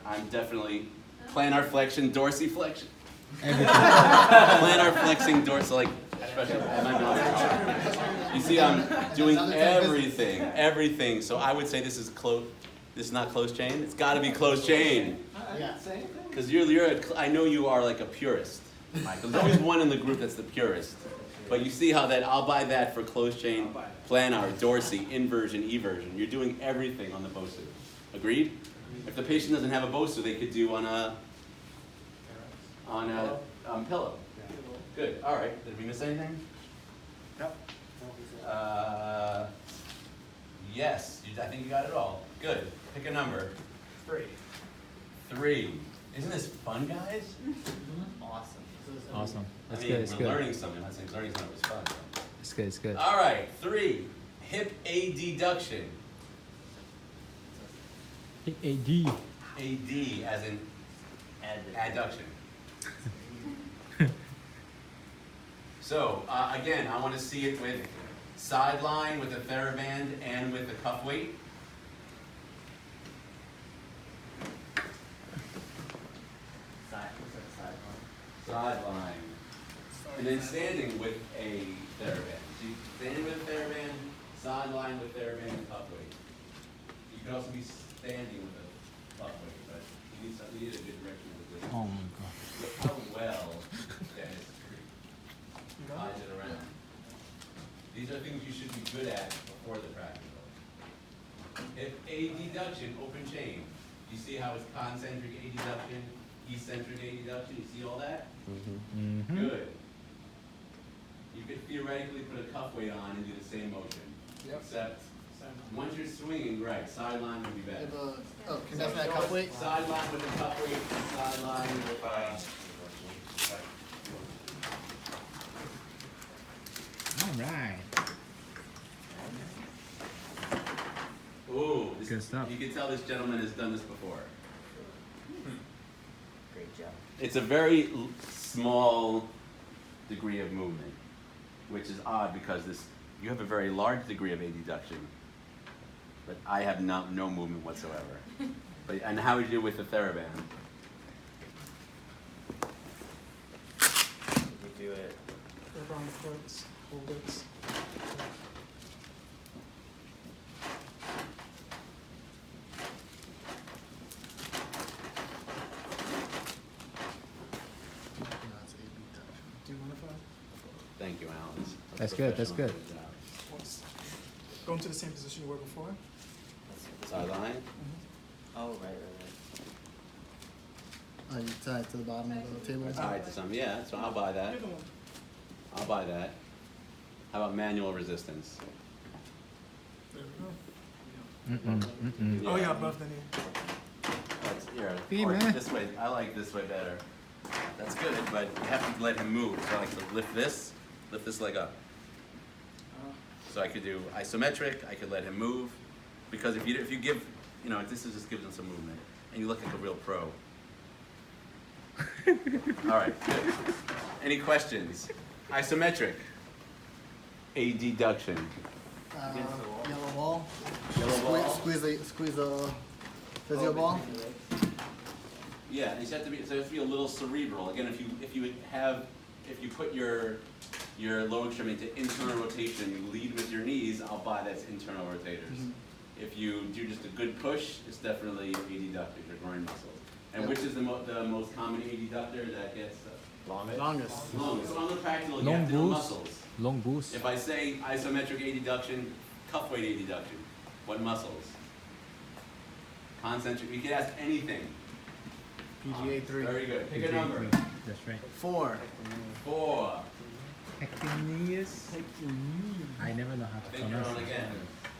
Speaker 1: I'm definitely plantar flexion, dorsiflexion. Plantar flexing dorsal, like, especially, am I doing it? You see, I'm doing everything. So I would say this is not closed chain. It's got to be closed chain.
Speaker 9: Yeah.
Speaker 1: Because I know you are like a purist, Michael. There's always one in the group that's the purist. But you see how that, I'll buy that for closed chain, planar, dorsy, inversion, eversion. You're doing everything on the Bosu. Agreed? If the patient doesn't have a Bosu, they could do on a pillow. Good, all right. Did we miss anything?
Speaker 9: Yep.
Speaker 1: Yes, I think you got it all. Good, pick a number.
Speaker 9: 3.
Speaker 1: 3. Isn't this fun, guys?
Speaker 3: Awesome. That's
Speaker 1: I
Speaker 3: good.
Speaker 1: mean,
Speaker 3: It's
Speaker 1: we're
Speaker 3: good.
Speaker 1: learning something. I'm not saying learning something was fun.
Speaker 3: It's good. It's good.
Speaker 1: All right, 3. Hip adduction.
Speaker 3: AD.
Speaker 1: AD as in adduction. So again, I want to see it with sideline, with a TheraBand, and with the cuff weight. Sideline. And then standing with a TheraBand. So you standing with a TheraBand, sideline with TheraBand, and cuff weight. You could also be standing with a cuff weight, but you need a good direction with this.
Speaker 3: Oh my god.
Speaker 1: Look how well Dennis ties it around. These are things you should be good at before the practical. If a deduction, open chain, You see how it's concentric adduction, eccentric adduction? You see all that?
Speaker 3: Mm-hmm.
Speaker 1: Good. You could theoretically put a cuff weight on and do the same motion.
Speaker 10: Yep.
Speaker 1: Except, once you're swinging, right, sideline would be better.
Speaker 10: Oh, can you definitely cuff weight?
Speaker 1: Sideline with the cuff weight, sideline with,
Speaker 5: Alright.
Speaker 1: ooh, this,
Speaker 3: Good stuff.
Speaker 1: you can tell this gentleman has done this before.
Speaker 11: Great job.
Speaker 1: It's a very small degree of movement, which is odd because you have a very large degree of adduction, but I have no movement whatsoever. And how would you do with the TheraBand?
Speaker 11: You do it.
Speaker 10: Grab on the foot, hold it. Do you mind if I?
Speaker 1: Thank you, Alan.
Speaker 3: That's good, that's good.
Speaker 10: Once. Go into the same position you were before.
Speaker 1: Sideline.
Speaker 11: Oh, right.
Speaker 10: You tie it to the bottom of the table.
Speaker 1: Tied to some, yeah, so I'll buy that. I'll buy that. How about manual resistance?
Speaker 10: There we go.
Speaker 3: Mm-mm.
Speaker 10: Oh yeah, above the knee.
Speaker 1: That's, here,
Speaker 3: Be
Speaker 1: or
Speaker 3: man.
Speaker 1: this way, I like this way better. That's good, but you have to let him move. So I like to lift this leg up. So I could do isometric, I could let him move. Because if you give, this just gives him some movement. And you look like a real pro. All right, good. Any questions? Isometric. Adduction.
Speaker 10: Yellow ball.
Speaker 1: Yellow ball.
Speaker 10: Squeeze the physio ball.
Speaker 1: Yeah, it has to be a little cerebral. Again, if you put your lower extremity into internal rotation, you lead with your knees, I'll buy that's internal rotators. If you do just a good push, it's definitely adductors, your groin muscles. And which is the most common adductor that gets
Speaker 10: Longest.
Speaker 1: longest? So on the practical, you
Speaker 3: Long
Speaker 1: have to know
Speaker 3: boost.
Speaker 1: muscles.
Speaker 3: Long boost.
Speaker 1: If I say isometric adduction, cuff weight adduction, what muscles? Concentric, you can ask anything.
Speaker 10: PGA 3.
Speaker 1: Very good. Pick a number.
Speaker 3: That's right.
Speaker 10: 4.
Speaker 1: 4.
Speaker 3: Pectineus. I never know how
Speaker 1: I
Speaker 3: to
Speaker 1: think you're
Speaker 3: pronounce
Speaker 1: on
Speaker 3: it.
Speaker 1: again.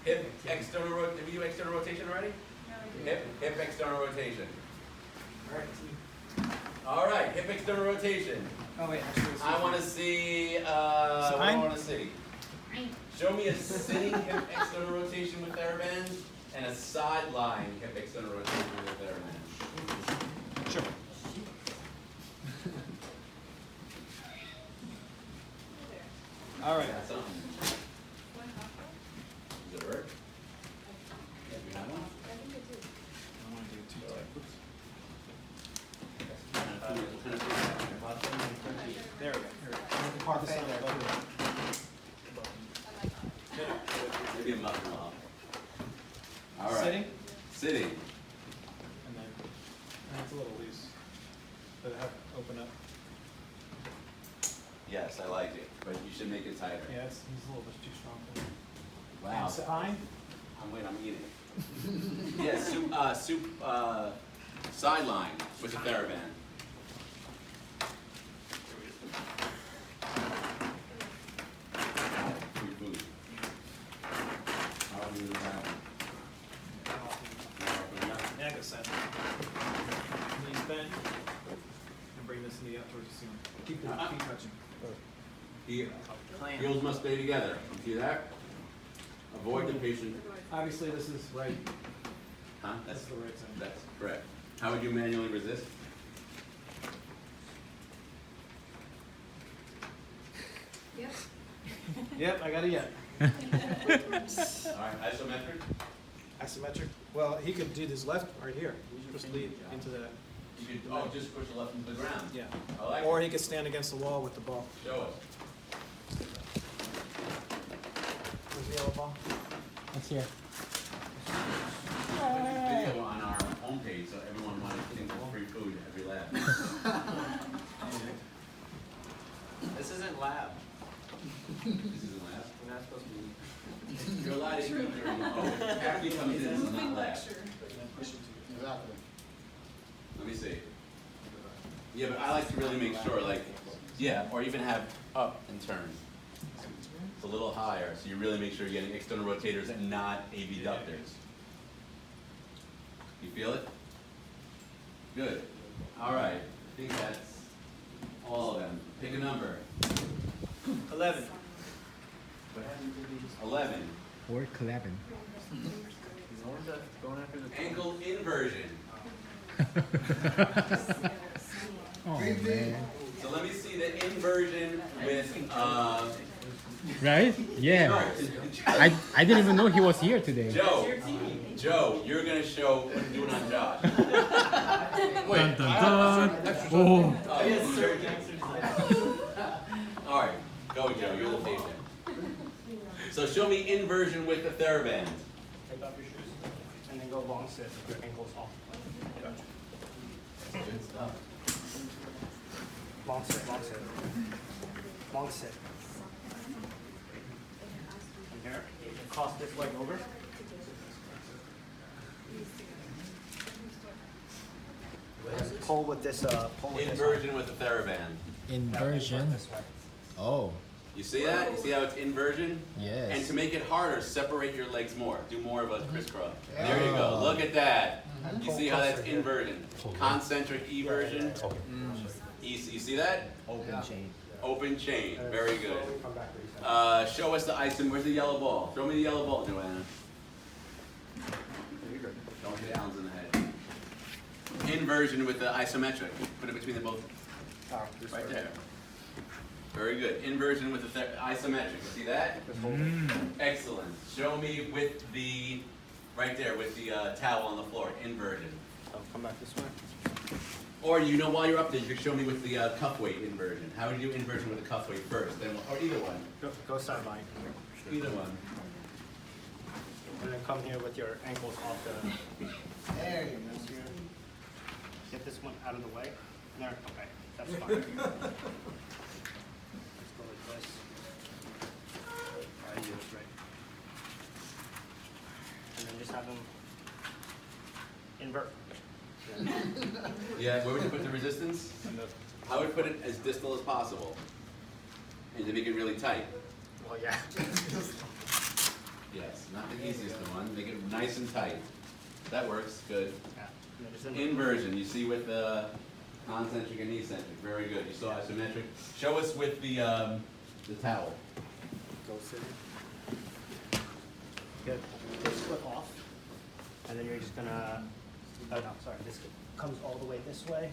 Speaker 1: Hip external rotation. Did we do external rotation already? Hip external rotation. All right, hip external rotation.
Speaker 10: Oh wait, actually.
Speaker 1: I want to see. What do I want to see? Show me a sitting hip external rotation with TheraBand and a sideline hip external rotation with TheraBand.
Speaker 8: Sure. All right.
Speaker 1: Got something. Does it work? Yeah, do you have one?
Speaker 8: I want to do 2 types. There we go. Parfait there.
Speaker 1: Maybe a muffin off. All right.
Speaker 8: Sitting?
Speaker 1: Sitting.
Speaker 8: And then it's a little loose. But have open up.
Speaker 1: Yes, I like it, but you should make it tighter.
Speaker 8: Yeah, he's a little bit too strong for me.
Speaker 1: Wow.
Speaker 8: Spine?
Speaker 1: I'm eating. Yeah, sideline with the TheraBand. Free food. How do you do that?
Speaker 8: Yeah, I got set. Knees bent. And bring this knee up towards the ceiling. Keep the feet touching.
Speaker 1: Heels must stay together. See that? Avoid the patient.
Speaker 8: Obviously, this is right.
Speaker 1: Huh?
Speaker 8: That's the right side.
Speaker 1: That's correct. How would you manually resist?
Speaker 8: Yep, I got it yet.
Speaker 1: All right, isometric.
Speaker 8: Isometric. Well, he could do this left right here. Just lead into that.
Speaker 1: You could, just push the left into the ground.
Speaker 8: Yeah.
Speaker 1: I like
Speaker 8: Or
Speaker 1: it.
Speaker 8: he could stand against the wall with the ball.
Speaker 1: Show us.
Speaker 8: Where's the yellow ball?
Speaker 3: Let's hear.
Speaker 1: Put this video on our homepage so everyone wanted to think of free food every lab.
Speaker 11: This isn't lab.
Speaker 1: This isn't lab.
Speaker 11: We're not supposed to be.
Speaker 1: You're allowed to eat during, after you come in, this is not lab.
Speaker 8: Push it to you.
Speaker 10: Exactly.
Speaker 1: Let me see. Yeah, but I like to really make sure, like, yeah, or even have up and turn. It's a little higher, so you really make sure you're getting external rotators and not abductors. You feel it? Good. All right. I think that's all of them. Pick a number.
Speaker 9: 11.
Speaker 1: 11.
Speaker 3: Or 11.
Speaker 1: Ankle inversion.
Speaker 3: Oh man.
Speaker 1: So let me see the inversion with
Speaker 3: Right? Yeah. I didn't even know he was here today.
Speaker 1: Joe, you're gonna show what I'm doing on Josh.
Speaker 3: Dun, dun, dun. Oh.
Speaker 1: All right, go Joe, you're the patient. So show me inversion with the TheraBand.
Speaker 9: Take off your shoes and then go long sit with your ankles off.
Speaker 1: Good stuff.
Speaker 9: Long sit, long sit. Long sit. From here, cross this leg over. And pull with this,
Speaker 1: Inversion with the TheraBand.
Speaker 3: Inversion. Oh.
Speaker 1: You see that? You see how it's inversion?
Speaker 3: Yes.
Speaker 1: And to make it harder, separate your legs more. Do more of a crisscross. There you go. Look at that. You see how that's inversion? Concentric eversion. You see that?
Speaker 3: Open chain.
Speaker 1: Open chain. Very good. Show us the isom. Where's the yellow ball? Show me the yellow ball, Joanna. Don't hit Allen's in the head. Inversion with the isometric. Put it between the both. Right there. Very good. Inversion with the isometric. See that? Excellent. Show me with the, right there, with the towel on the floor. Inversion.
Speaker 9: Oh, come back this way.
Speaker 1: Or while you're up there, you can show me with the cuff weight inversion. How would you do inversion with the cuff weight first? Then, or either one.
Speaker 9: Go sideline.
Speaker 1: Either one.
Speaker 9: And then come here with your ankles off the. There you go. Get this one out of the way. There. Okay. That's fine. Let's go like this. Right, right. And then just have them invert.
Speaker 1: Yeah, where would you put the resistance? I would put it as distal as possible. And to make it really tight.
Speaker 9: Well, yeah.
Speaker 1: Yes, not the easiest one. Make it nice and tight. That works. Good.
Speaker 9: Yeah.
Speaker 1: Inversion, you see with the concentric and eccentric. Very good. You saw isometric. Show us with the towel.
Speaker 9: Go sit. Good. This foot off. And then you're just gonna, oh no, sorry, this comes all the way this way.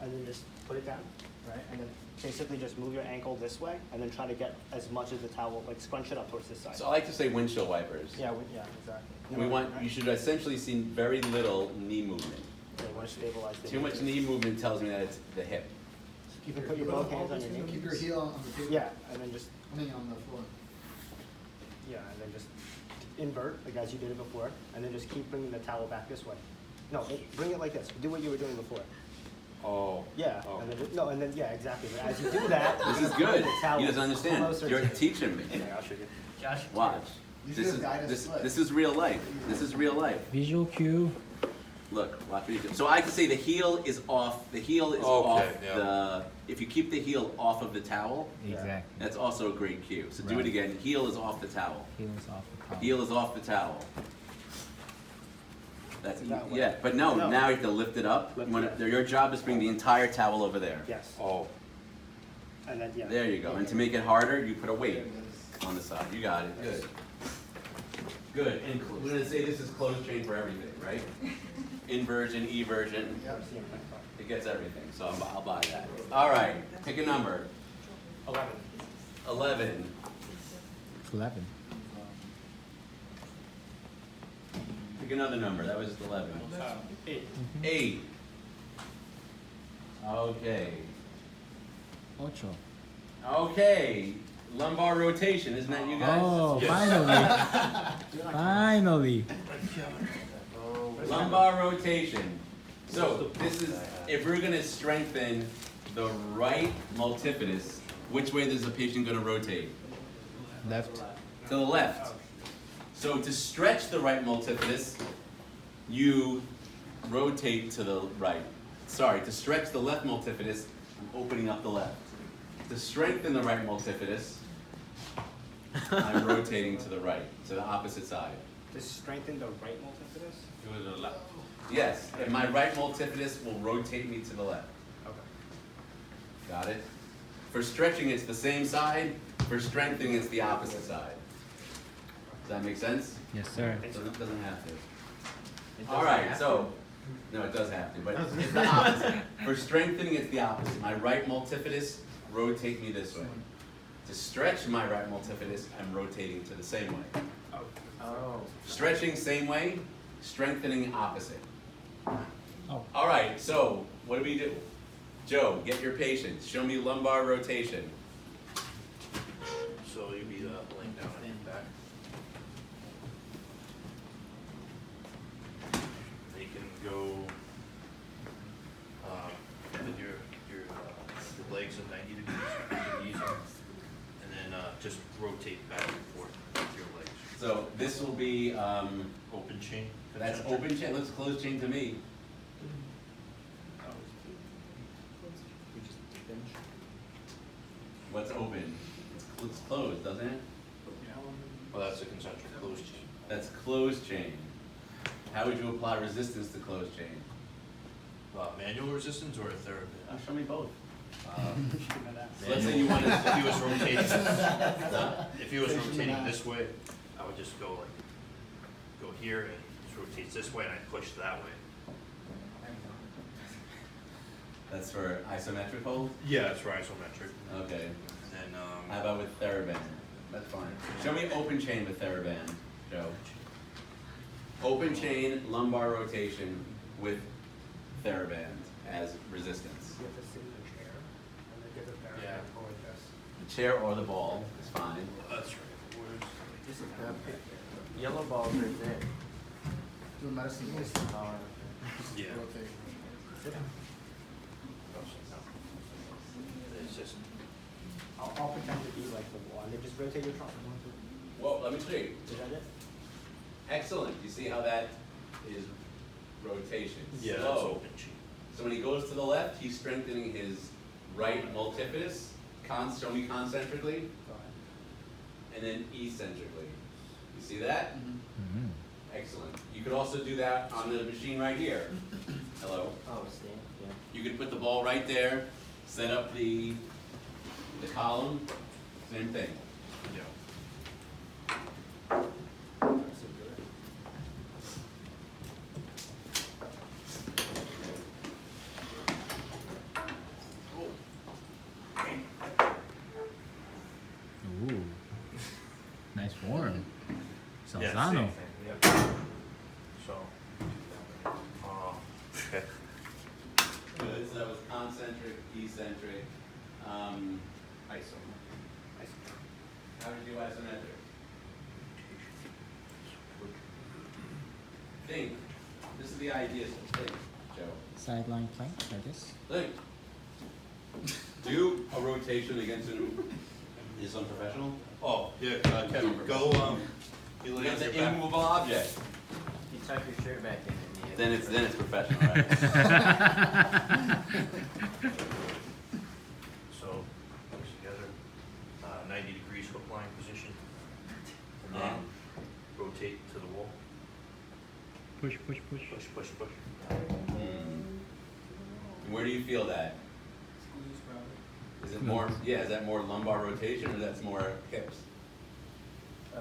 Speaker 9: And then just put it down, right? And then basically just move your ankle this way and then try to get as much of the towel, like scrunch it up towards this side.
Speaker 1: So I like to say windshield wipers.
Speaker 9: Yeah, exactly.
Speaker 1: You should essentially see very little knee movement.
Speaker 9: Yeah, you want to stabilize the
Speaker 1: Too much knee movement tells me that it's the hip.
Speaker 9: You can put your both hands on your knee.
Speaker 10: Keep your heel on the table.
Speaker 9: Yeah, and then just,
Speaker 10: I mean, on the floor.
Speaker 9: yeah, and then just invert, like as you did it before, and then just keep bringing the towel back this way. No, bring it like this. Do what you were doing before.
Speaker 1: Oh.
Speaker 9: Yeah, and then no, and then yeah, exactly. But as you do that,
Speaker 1: This is good.
Speaker 9: the towel
Speaker 1: You doesn't understand.
Speaker 9: closer
Speaker 1: You're
Speaker 9: to-
Speaker 1: teaching me.
Speaker 9: Yeah, I'll show you. Josh,
Speaker 1: Watch. This is real life. This is real life.
Speaker 3: Visual cue.
Speaker 1: Look, watch what you do. So I can say the heel is off. The heel is off the. If you keep the heel off of the towel,
Speaker 3: Exactly.
Speaker 1: that's also a great cue. So do it
Speaker 3: Right.
Speaker 1: again. Heel is off the towel.
Speaker 3: Heels off the top.
Speaker 1: Heel is off the towel. That's
Speaker 9: That way.
Speaker 1: yeah, but no,
Speaker 9: No.
Speaker 1: now you have to lift it up.
Speaker 9: Lift
Speaker 1: You wanna-
Speaker 9: it up.
Speaker 1: your job is to bring the entire towel over there.
Speaker 9: Yes.
Speaker 1: Oh.
Speaker 9: And then yeah.
Speaker 1: There you go. And to make it harder, you put a weight on the side. You got it. Good. Good. And we're gonna say this is closed chain for everything, right? Inversion, eversion. It gets everything. So I'll buy that. All right. Pick a number.
Speaker 9: 11.
Speaker 1: 11.
Speaker 3: 11.
Speaker 1: Pick another number. That was just 11.
Speaker 9: 8.
Speaker 1: 8. Okay.
Speaker 3: Ocho.
Speaker 1: Okay. Lumbar rotation. Isn't that you guys?
Speaker 3: Oh, finally. Finally.
Speaker 1: Lumbar rotation. So this is, if we're gonna strengthen the right multifidus, which way is the patient gonna rotate?
Speaker 3: Left.
Speaker 1: To the left. So to stretch the right multifidus, you rotate to the right. Sorry, to stretch the left multifidus, I'm opening up the left. To strengthen the right multifidus, I'm rotating to the right, to the opposite side.
Speaker 9: To strengthen the right multifidus?
Speaker 1: To the left. Yes, and my right multifidus will rotate me to the left.
Speaker 9: Okay.
Speaker 1: Got it? For stretching, it's the same side. For strengthening, it's the opposite side. Does that make sense?
Speaker 3: Yes, sir.
Speaker 1: Doesn't have to. All right, so, no, it does have to, but it's the opposite. For strengthening, it's the opposite. My right multifidus, rotate me this way. To stretch my right multifidus, I'm rotating to the same way.
Speaker 11: Oh.
Speaker 1: Stretching, same way. Strengthening, opposite.
Speaker 5: Oh.
Speaker 1: All right, so what do we do? Joe, get your patience. Show me lumbar rotation.
Speaker 12: So you'd be laying down on your back. You can go with your legs at 90 degrees, your knees up, and then just rotate back and forth with your legs.
Speaker 1: So this will be,
Speaker 12: Open chain.
Speaker 1: that's open chain, looks closed chain to me. What's open? It's closed, doesn't it?
Speaker 12: Well, that's a concentric closed chain.
Speaker 1: That's closed chain. How would you apply resistance to closed chain?
Speaker 12: Manual resistance or a therapy?
Speaker 1: Show me both.
Speaker 12: So
Speaker 1: let's say you wanted to-
Speaker 12: if he was rotating, if he was rotating this way, I would just go here and it rotates this way and I push that way.
Speaker 1: That's for isometric hold?
Speaker 12: Yeah, that's for isometric.
Speaker 1: Okay.
Speaker 12: And then
Speaker 1: How about with TheraBand? That's fine. Show me open chain with TheraBand, Joe. Open chain lumbar rotation with TheraBand as resistance.
Speaker 9: You have to sit in the chair and then get the therapy
Speaker 12: Yeah.
Speaker 9: go like this.
Speaker 1: The chair or the ball is fine.
Speaker 12: that's right.
Speaker 11: This is yellow balls right there.
Speaker 10: Do a medicine list.
Speaker 12: Yeah.
Speaker 10: Rotate.
Speaker 12: It's just
Speaker 9: I'll pretend to be like the wall and then just rotate your trunk.
Speaker 1: Well, let me see.
Speaker 9: Is that it?
Speaker 1: Excellent. You see how that is rotation?
Speaker 12: yeah, that's
Speaker 1: Slow.
Speaker 12: open chain.
Speaker 1: So when he goes to the left, he's strengthening his right multifidus. Show me concentrically,
Speaker 9: Go ahead.
Speaker 1: and then eccentrically. You see that?
Speaker 3: Mhm.
Speaker 1: Excellent. You could also do that on the machine right here. Hello.
Speaker 11: Oh, stand. Yeah.
Speaker 1: You could put the ball right there, set up the column, same thing.
Speaker 12: Yeah.
Speaker 3: Ooh. Nice form.
Speaker 12: Yeah,
Speaker 3: Salzano.
Speaker 12: same thing, yeah. So, okay.
Speaker 1: Good, so that was concentric, eccentric. How did you do isometric? Think. This is the idea, so think, Joe.
Speaker 5: Sideline plank like this.
Speaker 1: Think. Do a rotation against is unprofessional?
Speaker 12: Oh, yeah, Kevin, go, you lay on
Speaker 1: Against
Speaker 12: your
Speaker 1: an
Speaker 12: back.
Speaker 1: immovable object.
Speaker 11: You tuck your shirt back in and you.
Speaker 1: Then it's professional, right?
Speaker 12: So, push together, 90 degrees hook line position. And then rotate to the wall.
Speaker 3: Push, push, push.
Speaker 12: Push, push, push.
Speaker 1: Where do you feel that? Is it more, yeah, is that more lumbar rotation or that's more hips?
Speaker 11: If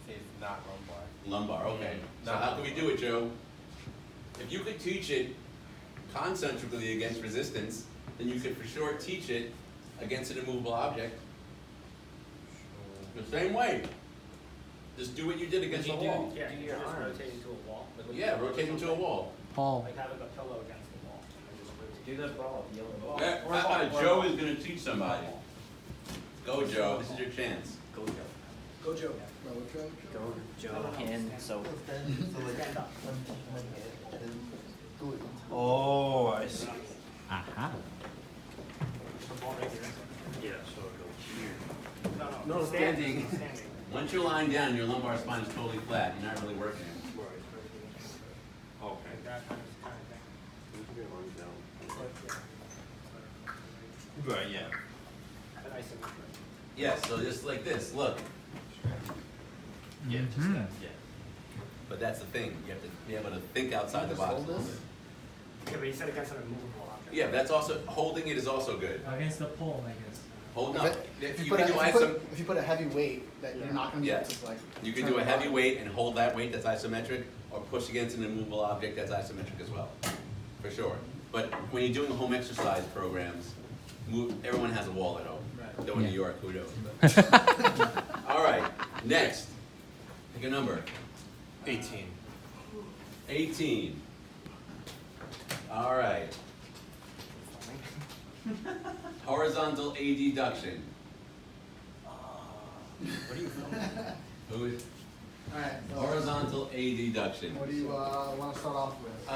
Speaker 11: it's not lumbar.
Speaker 1: Lumbar, okay. So how can we do it, Joe? If you could teach it concentrically against resistance, then you could for sure teach it against an immovable object. The same way. Just do what you did against the wall.
Speaker 9: Yeah, you just rotate into a wall. Like when
Speaker 1: Yeah,
Speaker 9: you-
Speaker 1: rotate into a wall.
Speaker 5: Paul.
Speaker 9: Like having a pillow against the wall. And then just rotate.
Speaker 11: Do the ball, yellow ball.
Speaker 1: Joe is gonna teach somebody. Go, Joe, this is your chance.
Speaker 11: Go, Joe.
Speaker 10: Go Joe.
Speaker 11: Go, Joe, and so.
Speaker 9: Stand up.
Speaker 12: Oh, I see.
Speaker 3: Aha.
Speaker 9: The ball right here.
Speaker 12: Yeah, so it goes here.
Speaker 9: No, standing. Standing.
Speaker 1: Once you're lying down, your lumbar spine is totally flat. You're not really working it.
Speaker 12: Okay. Right, yeah.
Speaker 9: An isometric.
Speaker 1: Yes, so just like this, look.
Speaker 12: Yeah, just
Speaker 3: Mhm.
Speaker 12: that, yeah.
Speaker 1: But that's the thing, you have to be able to think outside the box a little bit.
Speaker 9: Yeah, but you said against an immovable object.
Speaker 1: Yeah, that's also, holding it is also good.
Speaker 5: Against the pole, I guess.
Speaker 1: Hold
Speaker 10: If
Speaker 1: on.
Speaker 10: it-
Speaker 1: If
Speaker 10: If
Speaker 1: you can do
Speaker 10: if you put a heavy weight that you're not gonna be able
Speaker 1: Yes.
Speaker 10: to like.
Speaker 1: You can
Speaker 10: turn
Speaker 1: do a
Speaker 10: the
Speaker 1: heavy
Speaker 10: body.
Speaker 1: weight and hold that weight, that's isometric, or push against an immovable object, that's isometric as well, for sure. But when you're doing home exercise programs, everyone has a wall at home.
Speaker 5: Right.
Speaker 1: Though in
Speaker 3: Yeah.
Speaker 1: New York, who knows? All right, next, pick a number.
Speaker 12: 18.
Speaker 1: 18. All right. Horizontal adduction.
Speaker 9: What are you filming?
Speaker 1: Who is
Speaker 10: Alright, so
Speaker 1: horizontal adduction?
Speaker 10: what do you wanna start off with?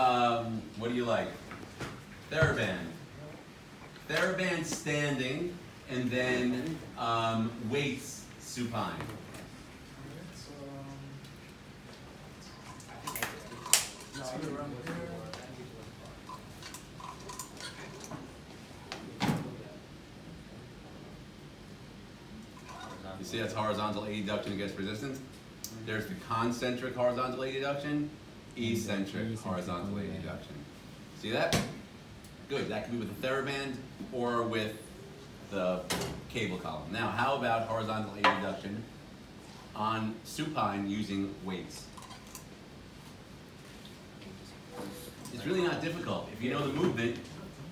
Speaker 1: What do you like? Theraband. Theraband standing, and then weights supine.
Speaker 10: So, let's get around here.
Speaker 1: You see that's horizontal adduction against resistance? There's the concentric horizontal adduction, eccentric horizontal adduction. See that? Good, that can be with the Theraband or with the cable column. Now, how about horizontal adduction on supine using weights? It's really not difficult. If you know the movement,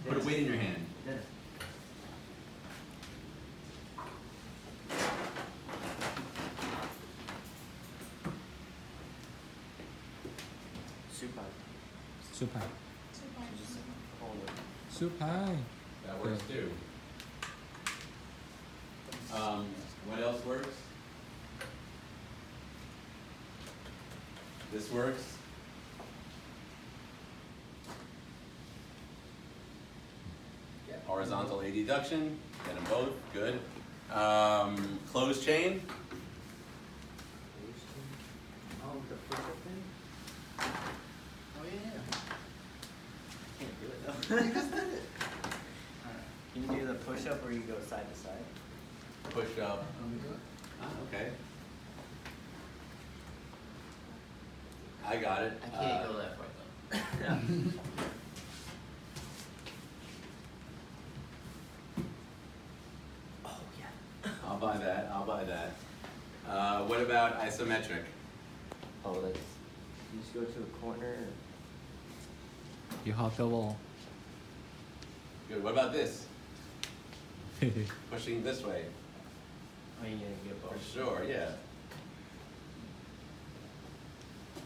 Speaker 1: put a weight in your hand.
Speaker 11: Supine.
Speaker 3: Supine.
Speaker 11: Just hold it.
Speaker 3: Supine.
Speaker 1: That works too. What else works? This works. Horizontal adduction, get them both, good. Closed chain,
Speaker 11: Oh, the push-up thing?
Speaker 10: Oh, yeah.
Speaker 11: Can't do it though.
Speaker 10: You just did it.
Speaker 11: Can you do the push-up where you go side to side?
Speaker 1: push up.
Speaker 10: Let me do it.
Speaker 1: Okay. I got it.
Speaker 11: I can't go that far though. Oh, yeah.
Speaker 1: I'll buy that, I'll buy that. What about isometric?
Speaker 11: Oh, that's, you just go to a corner and
Speaker 3: You hug the wall.
Speaker 1: Good, what about this? Pushing this way,
Speaker 11: oh, you're gonna get
Speaker 1: for
Speaker 11: both.
Speaker 1: sure, yeah.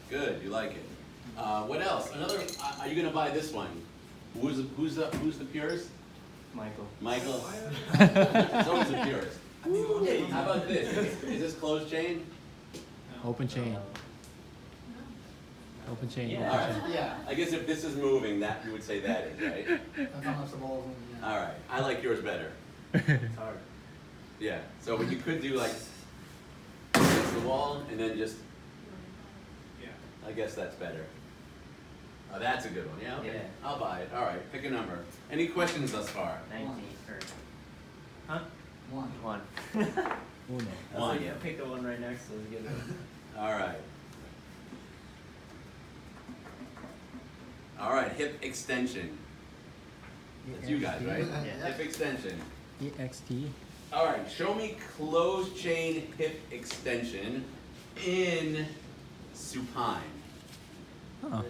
Speaker 1: Good, you like it. What else? Another, are you gonna buy this one? Who's the purist?
Speaker 11: Michael.
Speaker 1: Michael? It's always the purist. How about this? Is this closed chain?
Speaker 3: Open chain. Open chain.
Speaker 11: Yeah.
Speaker 3: Open
Speaker 1: Alright.
Speaker 3: chain.
Speaker 10: Yeah,
Speaker 1: I guess if this is moving, that you would say that is, right?
Speaker 10: that's how much the ball's in, yeah.
Speaker 1: Alright, I like yours better.
Speaker 11: It's hard.
Speaker 1: Yeah, so what you could do like, against the wall and then just, I guess that's better. Oh, that's a good one, yeah, okay.
Speaker 11: Yeah.
Speaker 1: I'll buy it, alright, pick a number. Any questions thus far?
Speaker 11: 19, or, huh?
Speaker 10: One.
Speaker 11: 1.
Speaker 3: Uno.
Speaker 11: I was like, yeah, pick the one right next to it. Get it.
Speaker 1: Alright. Alright, hip extension. That's you guys, right?
Speaker 11: Yeah.
Speaker 1: Hip extension.
Speaker 3: EXT.
Speaker 1: Alright, show me closed chain hip extension in supine.
Speaker 3: Huh.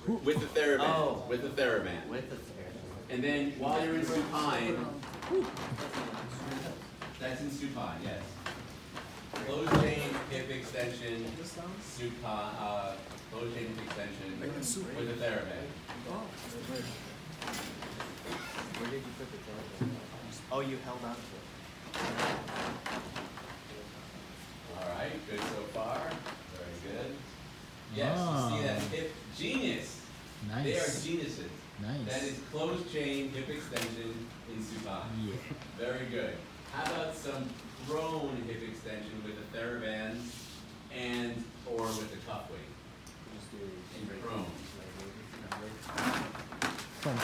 Speaker 1: With the TheraBand.
Speaker 11: Oh.
Speaker 1: With the TheraBand.
Speaker 11: With the stairs.
Speaker 1: And then while you're in supine, that's in supine, yes. Closed chain hip extension, supine, closed chain hip extension with the TheraBand.
Speaker 11: Where did you put the telephone? Oh, you held on to it.
Speaker 1: Alright, good so far. Very good. Yes, you see that hip genius.
Speaker 3: Nice.
Speaker 1: They are geniuses.
Speaker 3: Nice.
Speaker 1: That is closed chain hip extension in supine.
Speaker 3: Yeah.
Speaker 1: Very good. How about some prone hip extension with the TheraBand and or with the cuff weight?
Speaker 11: Just do
Speaker 1: In prone.
Speaker 3: From.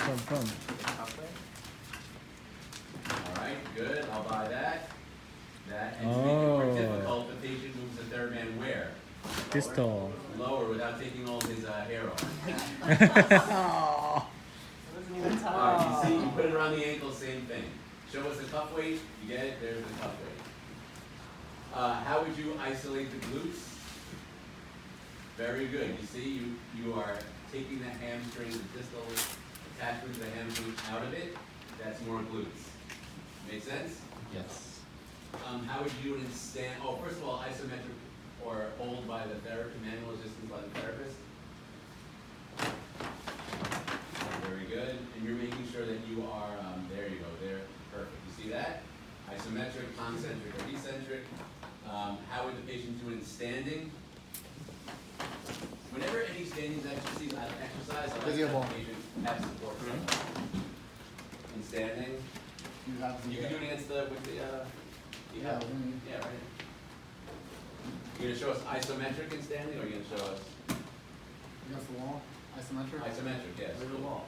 Speaker 1: All right, good, I'll buy that. That, and to make it more difficult, the patient moves the TheraBand where?
Speaker 3: Distal.
Speaker 1: Lower without taking all his hair off.
Speaker 9: Wasn't even time.
Speaker 1: All right, you see, you put it around the ankle, same thing. Show us the cuff weight, you get it, there's the cuff weight. How would you isolate the glutes? Very good, you see, you are taking the hamstring, the distal attachment to the hamstring out of it, that's more glutes. Make sense?
Speaker 5: Yes.
Speaker 1: How would you do it in stand, oh, first of all, isometric or hold by the therapist, manual resistance by the therapist. Very good, and you're making sure that you are, there you go, there, perfect. You see that? Isometric, concentric, or eccentric. How would the patient do it in standing? Whenever any standing exercise, I like to have the patient have support. In standing,
Speaker 10: You have
Speaker 1: you can do it against with the,
Speaker 10: Yeah,
Speaker 1: right. You're gonna show us isometric in standing, or are you gonna show us
Speaker 10: against the wall, isometric.
Speaker 1: isometric? Yes.
Speaker 10: Over the wall.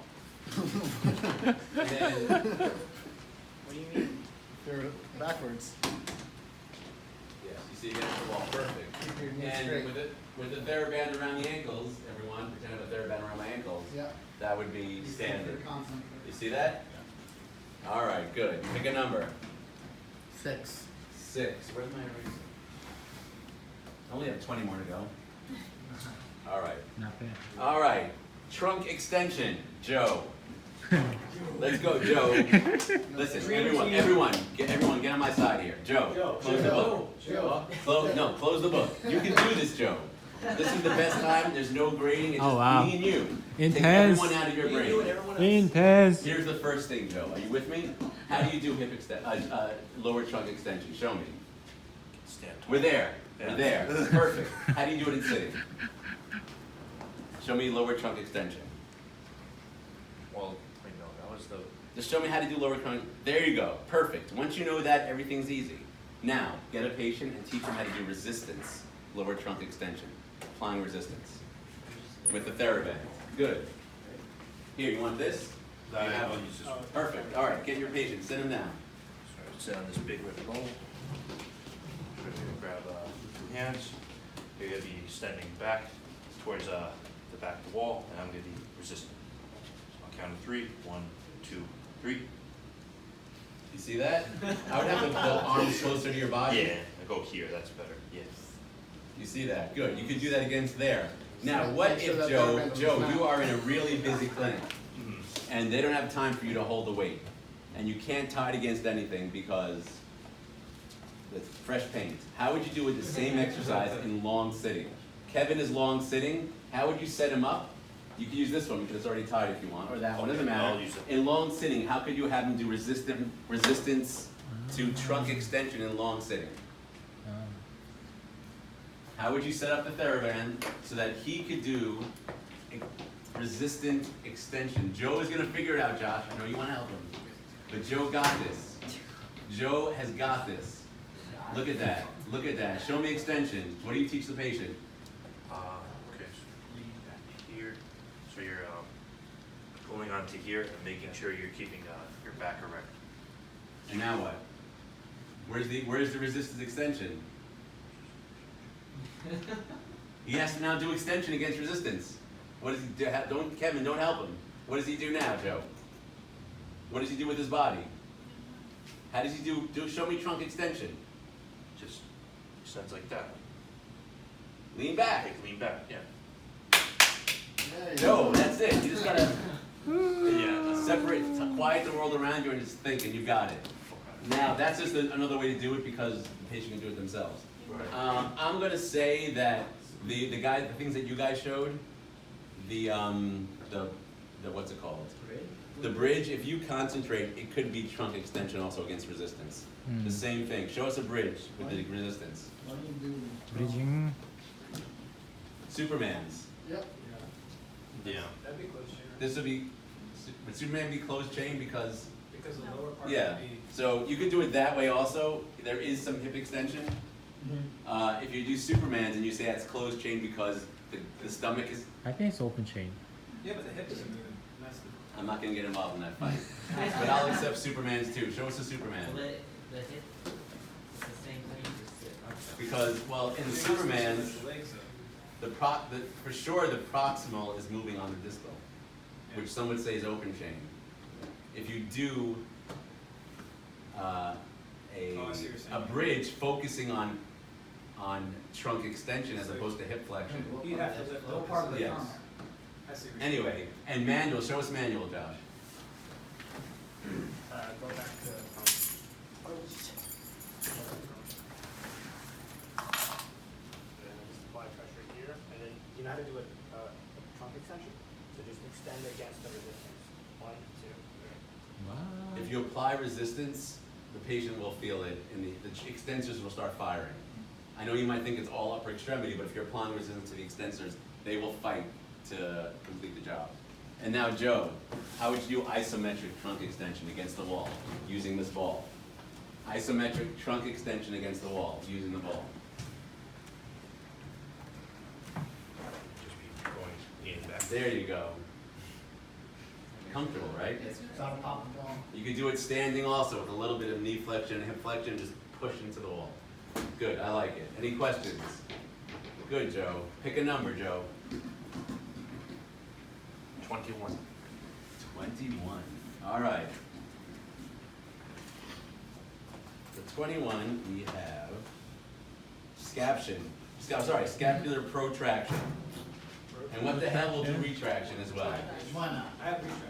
Speaker 1: And then,
Speaker 9: What do you mean?
Speaker 10: They're backwards.
Speaker 1: yes, you see against the wall, perfect.
Speaker 10: Keep your knees
Speaker 1: And
Speaker 10: straight.
Speaker 1: with the TheraBand around the ankles, everyone, pretend I have a TheraBand around my ankles.
Speaker 10: Yeah.
Speaker 1: That would be standing.
Speaker 10: Concentric.
Speaker 1: You see that? All right, good. Pick a number.
Speaker 10: 6.
Speaker 1: 6. Where's my eraser? I only have 20 more to go. All right.
Speaker 3: Not bad.
Speaker 1: All right. Trunk extension, Joe. Let's go, Joe. Listen, everyone, get on my side here. Joe, close the book. Close the book. You can do this, Joe. This is the best time. There's no grading. It's
Speaker 3: Oh,
Speaker 1: just
Speaker 3: wow.
Speaker 1: me and you. Take
Speaker 3: Intense.
Speaker 1: everyone out of your brain.
Speaker 3: Intense.
Speaker 1: Here's the first thing, Joe. Are you with me? How do you do lower trunk extension? Show me.
Speaker 12: Stand tall.
Speaker 1: We're there.
Speaker 12: Yeah.
Speaker 1: We're there. Perfect. How do you do it in sitting? Show me lower trunk extension.
Speaker 12: Well, wait, no, that was the.
Speaker 1: Just show me how to do lower trunk. There you go. Perfect. Once you know that, everything's easy. Now, get a patient and teach them how to do resistance, lower trunk extension, applying resistance with the TheraBand. Good. Here, you want this? You have
Speaker 12: I'll
Speaker 1: it.
Speaker 12: use this one.
Speaker 1: Perfect. All right, get your patient. Sit him down.
Speaker 12: So sit on this big red bowl. Try to grab two hands. You're gonna be extending back towards the back of the wall, and I'm gonna be resisting. So I'll count to 3. 1, 2, 3.
Speaker 1: You see that? I would have the arms closer to your body.
Speaker 12: Yeah, I go here. That's better. Yes.
Speaker 1: You see that? Good. You could do that against there. Now, what
Speaker 10: Make sure
Speaker 1: if,
Speaker 10: that
Speaker 1: Joe,
Speaker 10: TheraBand doesn't
Speaker 1: you are in a really busy clinic,
Speaker 12: Mm-hmm.
Speaker 1: and they don't have time for you to hold the weight, and you can't tie it against anything because it's fresh paint. How would you do with the same exercise in long sitting? Kevin is long sitting. How would you set him up? You could use this one because it's already tied if you want, or that one, doesn't
Speaker 12: Okay,
Speaker 1: matter.
Speaker 12: I'll use it.
Speaker 1: In long sitting, how could you have him do resistance to trunk extension in long sitting? How would you set up the TheraBand so that he could do resistant extension? Joe is gonna figure it out, Josh. I know you wanna help him. But Joe got this. Joe has got this. Look at that. Look at that. Show me extension. What do you teach the patient?
Speaker 12: Okay, so lean back here. So you're pulling onto here and making sure you're keeping your back erect.
Speaker 1: And now what? Where's the resistance extension? He has to now do extension against resistance. What does he do? Kevin, don't help him. What does he do now, Joe? What does he do with his body? How does he do show me trunk extension.
Speaker 12: Just extends like that.
Speaker 1: Lean back.
Speaker 12: Lean back, yeah.
Speaker 1: No, that's it. You just gotta
Speaker 12: Yeah.
Speaker 1: separate, quiet the world around you and just think, and you got it. Now, that's just another way to do it because the patient can do it themselves.
Speaker 12: Right.
Speaker 1: I'm gonna say that the things that you guys showed, the what's it called? The bridge, if you concentrate, it could be trunk extension also against resistance. The same thing. Show us a bridge with the resistance.
Speaker 10: Why do you do?
Speaker 3: Bridging.
Speaker 1: Superman's.
Speaker 10: Yep.
Speaker 12: Yeah.
Speaker 4: That'd be close chain.
Speaker 1: This would be, would Superman be closed chain because,
Speaker 4: Because the lower part
Speaker 1: yeah.
Speaker 4: would be.
Speaker 1: So you could do it that way also. There is some hip extension. If you do Superman's and you say that's closed chain because the stomach is,
Speaker 3: I think it's open chain.
Speaker 4: Yeah, but the hip isn't even. That's the.
Speaker 1: I'm not gonna get involved in that fight. But I'll accept Superman's too. Show us a Superman.
Speaker 11: The hip, it's the same thing, just sit up.
Speaker 1: Because, well, in Superman's, for sure the proximal is moving on the distal, which some would say is open chain. If you do a bridge focusing on trunk extension as opposed to hip flexion.
Speaker 10: You'd have to lift no part of the
Speaker 1: Yes.
Speaker 10: arm. I see what you're
Speaker 1: Anyway, and manual, show us manual, Josh.
Speaker 9: Go back to first. And just apply pressure here, and then you know how to do a trunk extension? So just extend against the resistance. 1, 2, 3.
Speaker 5: Wow.
Speaker 1: If you apply resistance, the patient will feel it, and the extensors will start firing. I know you might think it's all upper extremity, but if you're applying resistance to the extensors, they will fight to complete the job. And now, Joe, how would you do isometric trunk extension against the wall using this ball? Isometric trunk extension against the wall using the ball.
Speaker 12: Just be going in and back.
Speaker 1: There you go. Comfortable, right?
Speaker 10: It's on the top of the ball.
Speaker 1: You could do it standing also with a little bit of knee flexion and hip flexion, just push into the wall. Good, I like it. Any questions? Good, Joe. Pick a number, Joe.
Speaker 12: 21.
Speaker 1: 21. All right. For 21, we have scapular protraction. And what the hell will do retraction as well?
Speaker 10: Why not? I have retraction.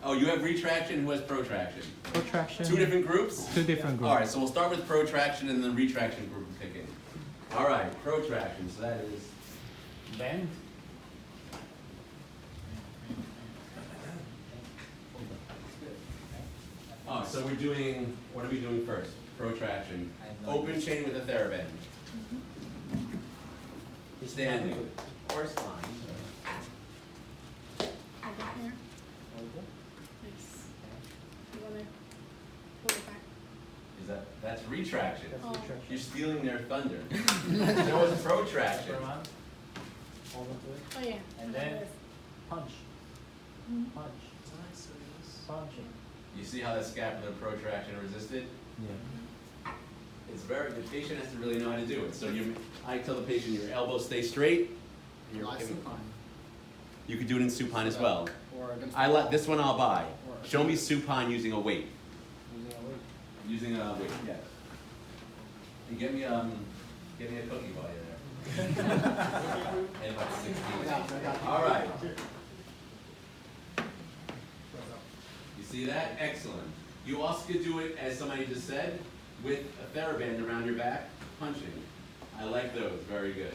Speaker 1: Oh, you have retraction, who has protraction?
Speaker 5: Protraction.
Speaker 1: Two different groups?
Speaker 5: Two different groups.
Speaker 1: All right, so we'll start with protraction and then retraction group will kick in. All right, protraction, so that is bend. Oh, so we're doing, what are we doing first? Protraction. Open chain with a TheraBand. Standing. Or spine.
Speaker 6: I got here. Nice. You wanna pull it back?
Speaker 1: That's retraction.
Speaker 6: Oh.
Speaker 1: You're stealing their thunder. There was protraction.
Speaker 9: Hold on to it.
Speaker 6: Oh, yeah.
Speaker 9: And then punch.
Speaker 6: Mhm.
Speaker 9: Punch. Punch it.
Speaker 1: You see how that scapular protraction resisted?
Speaker 5: Yeah.
Speaker 1: It's the patient has to really know how to do it. So I tell the patient your elbows stay straight. And you could do it in supine as well. This one I'll buy. Show me supine using a weight. Using a weight, yes. And get me a cookie while you're there. And about 16. All right. You see that? Excellent. You also could do it, as somebody just said, with a TheraBand around your back, punching. I like those, very good.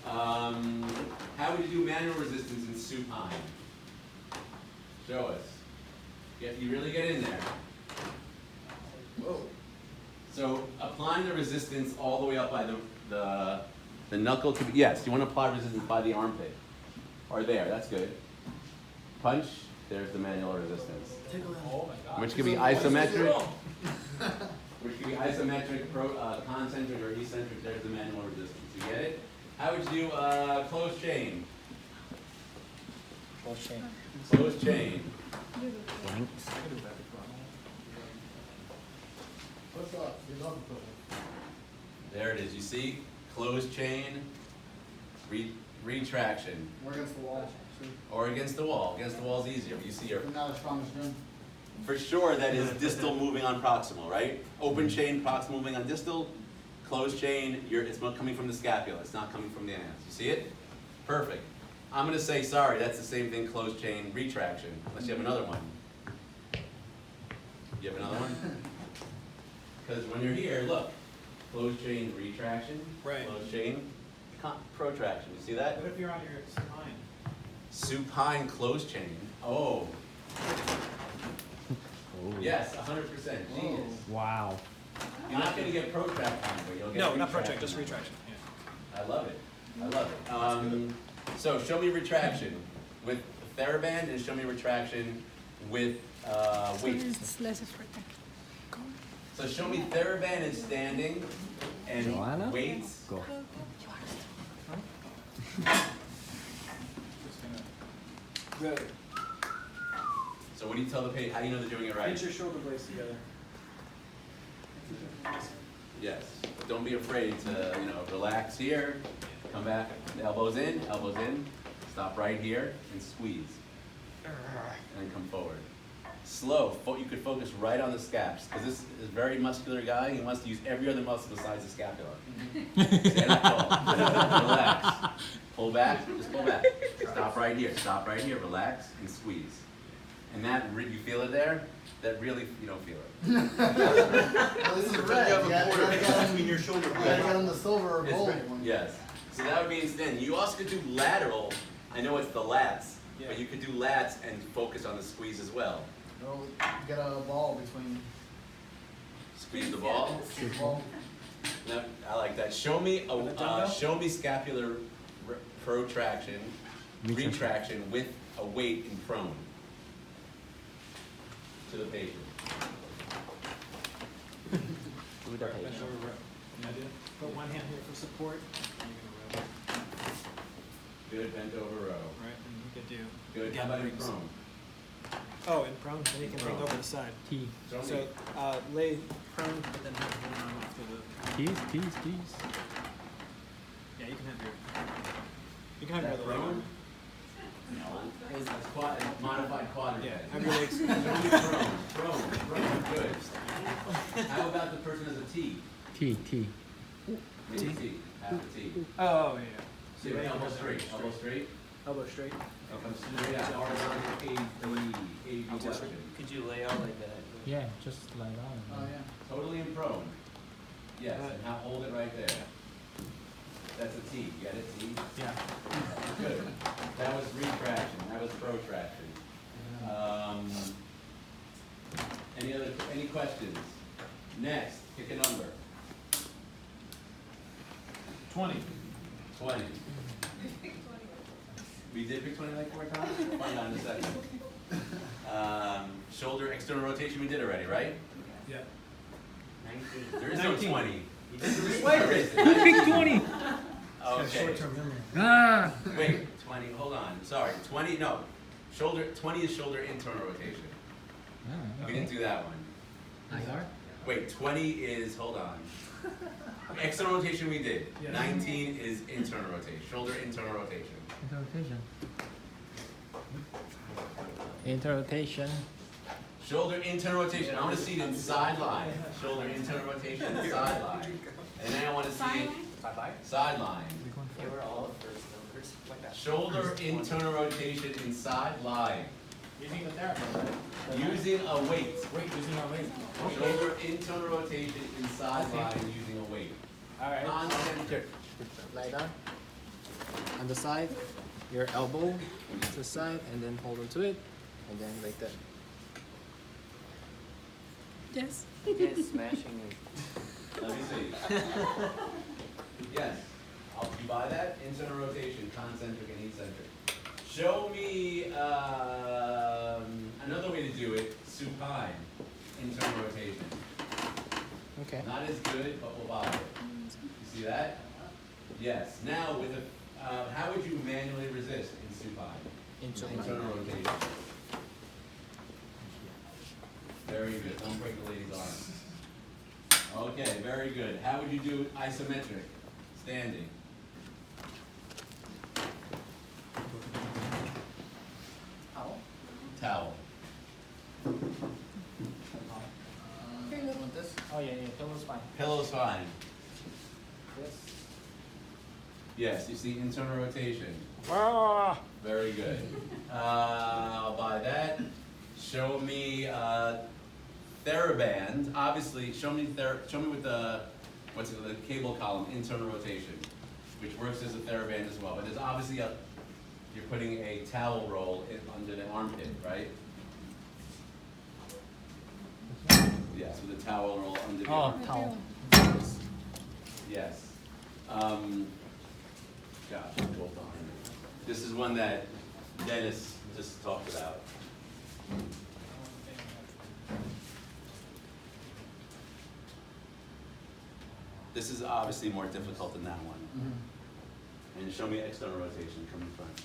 Speaker 1: How would you do manual resistance in supine? Show us. You really get in there. Whoa. So applying the resistance all the way up by the knuckle to be, yes, you want to apply resistance by the armpit. Or there, that's good. Punch, there's the manual resistance.
Speaker 4: Oh my God.
Speaker 1: Which could be isometric. Which could be isometric, concentric, or eccentric. There's the manual resistance. You get it? How would you do closed chain?
Speaker 9: Close chain.
Speaker 1: Closed chain. There it is. You see? Closed chain, retraction.
Speaker 10: Or against the wall.
Speaker 1: Or against the wall. Against the wall is easier. But you see your,
Speaker 10: Not as strong as Jim.
Speaker 1: for sure that is distal moving on proximal, right? Open chain, proximal moving on distal. Closed chain, it's coming from the scapula. It's not coming from the anus. You see it? Perfect. I'm going to say, sorry, that's the same thing, closed chain, retraction. Unless you have another one. You have another one? Because when you're here, look. Closed chain, retraction.
Speaker 4: Right.
Speaker 1: Closed chain, protraction. You see that?
Speaker 4: What if you're on your spine?
Speaker 1: Supine closed chain. Oh. Yes, 100%. Genius.
Speaker 5: Wow.
Speaker 1: You're not going to get protraction, but you'll get
Speaker 4: No, not
Speaker 1: retraction.
Speaker 4: protract, just retraction. Yeah.
Speaker 1: I love it. I love it. So show me retraction with TheraBand and show me retraction with weight.
Speaker 6: It's less effective.
Speaker 1: So show me TheraBand and standing and
Speaker 5: Joanna?
Speaker 1: weights.
Speaker 5: Go.
Speaker 4: Just gonna.
Speaker 1: So what do you tell the patient? How do you know they're doing it right?
Speaker 8: Get your shoulder blades together.
Speaker 1: Yes. But don't be afraid to, relax here, come back, elbows in, stop right here, and squeeze. And then come forward. Slow. You could focus right on the scaps, because this is a very muscular guy. He wants to use every other muscle besides the scapula. Stand up tall. Relax. Pull back. Just pull back. Stop right here. Relax and squeeze. And that, you feel it there? That really, you don't feel it.
Speaker 10: Well, this is red.
Speaker 11: You have a
Speaker 10: gotta
Speaker 11: quarter
Speaker 10: get him-
Speaker 11: between your shoulder
Speaker 10: you gotta
Speaker 11: blades.
Speaker 10: get him the silver or
Speaker 1: It's
Speaker 10: gold
Speaker 1: very-
Speaker 10: one.
Speaker 1: Yes. So that would be extend. You also could do lateral. I know it's the lats,
Speaker 8: Yeah.
Speaker 1: but you could do lats and focus on the squeeze as well.
Speaker 10: No, get a ball between.
Speaker 1: Squeeze the ball.
Speaker 10: Ball.
Speaker 1: No, I like that. Show me
Speaker 8: With a dumbbell?
Speaker 1: show me scapular protraction, retraction with a weight in prone. To the patient.
Speaker 9: Do the
Speaker 8: Bend
Speaker 9: patient.
Speaker 8: over, right. Idea? Put one hand here for support. And you're gonna row.
Speaker 1: Good, bent over row.
Speaker 8: Right, and you could do.
Speaker 1: Good, how about in prone?
Speaker 8: Oh, and prone, then you can bring over the side.
Speaker 3: T.
Speaker 1: Show me.
Speaker 8: So, lay prone, but then have one arm off to the,
Speaker 3: Tease.
Speaker 8: yeah, you can have your other leg on.
Speaker 1: It's modified quadrant.
Speaker 8: Yeah, have your legs.
Speaker 1: Prone, good. How about the person as a T?
Speaker 3: T.
Speaker 1: Maybe T, half a T.
Speaker 8: Oh, yeah.
Speaker 1: So elbow straight.
Speaker 8: Elbow straight.
Speaker 1: Comes straight out, horizontal AB flexion.
Speaker 11: Could you lay out like that?
Speaker 3: Yeah, just lie down.
Speaker 10: Oh, yeah.
Speaker 1: Totally in prone. Yes, and now hold it right there. That's a T, get it, T?
Speaker 8: Yeah.
Speaker 1: Good. That was retraction, that was protraction. Any questions? Next, pick a number.
Speaker 8: 20.
Speaker 1: 20. We did pick 20 like 4 times? We'll find out in a second. Shoulder external rotation we did already, right?
Speaker 8: Yeah.
Speaker 1: 19. There is no 20.
Speaker 3: Who picked 20?
Speaker 1: Okay.
Speaker 10: Short-term memory.
Speaker 3: Ah!
Speaker 1: Wait, 20, hold on. Sorry, 20, no. 20 is shoulder internal rotation. We didn't do that one.
Speaker 3: IR?
Speaker 1: Wait, 20 is, hold on. External rotation we did.
Speaker 8: Yeah.
Speaker 1: 19 is internal rotation, shoulder internal rotation.
Speaker 3: Interrotation.
Speaker 1: Shoulder internal rotation. I want to see it in sideline. Shoulder internal rotation, sideline. And then I want to see it sideline.
Speaker 11: They were all the first numbers. Like that.
Speaker 1: Shoulder internal rotation in sideline.
Speaker 8: Using the therapy, right?
Speaker 1: Using a weight.
Speaker 8: Wait, using our weight.
Speaker 1: Shoulder internal rotation in sideline using a weight.
Speaker 9: All right.
Speaker 1: Concentric.
Speaker 9: Lie down. On the side, your elbow to the side, and then hold onto it, and then like that.
Speaker 6: Yes.
Speaker 11: You guys smashing it.
Speaker 1: Let me see. Yes. You buy that? Internal rotation, concentric and eccentric. Show me another way to do it, supine, internal rotation.
Speaker 9: Okay.
Speaker 1: Not as good, but we'll buy it. You see that? Yes. Now, with a, how would you manually resist in supine? Internal rotation. Very good. Don't break the lady's arm. Okay, very good. How would you do isometric? Standing. Towel.
Speaker 10: With this.
Speaker 9: Oh yeah, pillow's fine.
Speaker 1: Pillow's fine.
Speaker 9: This.
Speaker 1: Yes, you see internal rotation.
Speaker 9: Ah.
Speaker 1: Very good. I'll buy that. Show me TheraBand. Obviously, show me with the the cable column internal rotation, which works as a TheraBand as well. But there's obviously you're putting a towel roll under the armpit, right? Yes, with a towel roll under the armpit.
Speaker 9: Towel.
Speaker 1: Yes. Gosh, hold on. This is one that Dennis just talked about. This is obviously more difficult than that one.
Speaker 10: Mm-hmm.
Speaker 1: And show me external rotation, come in front.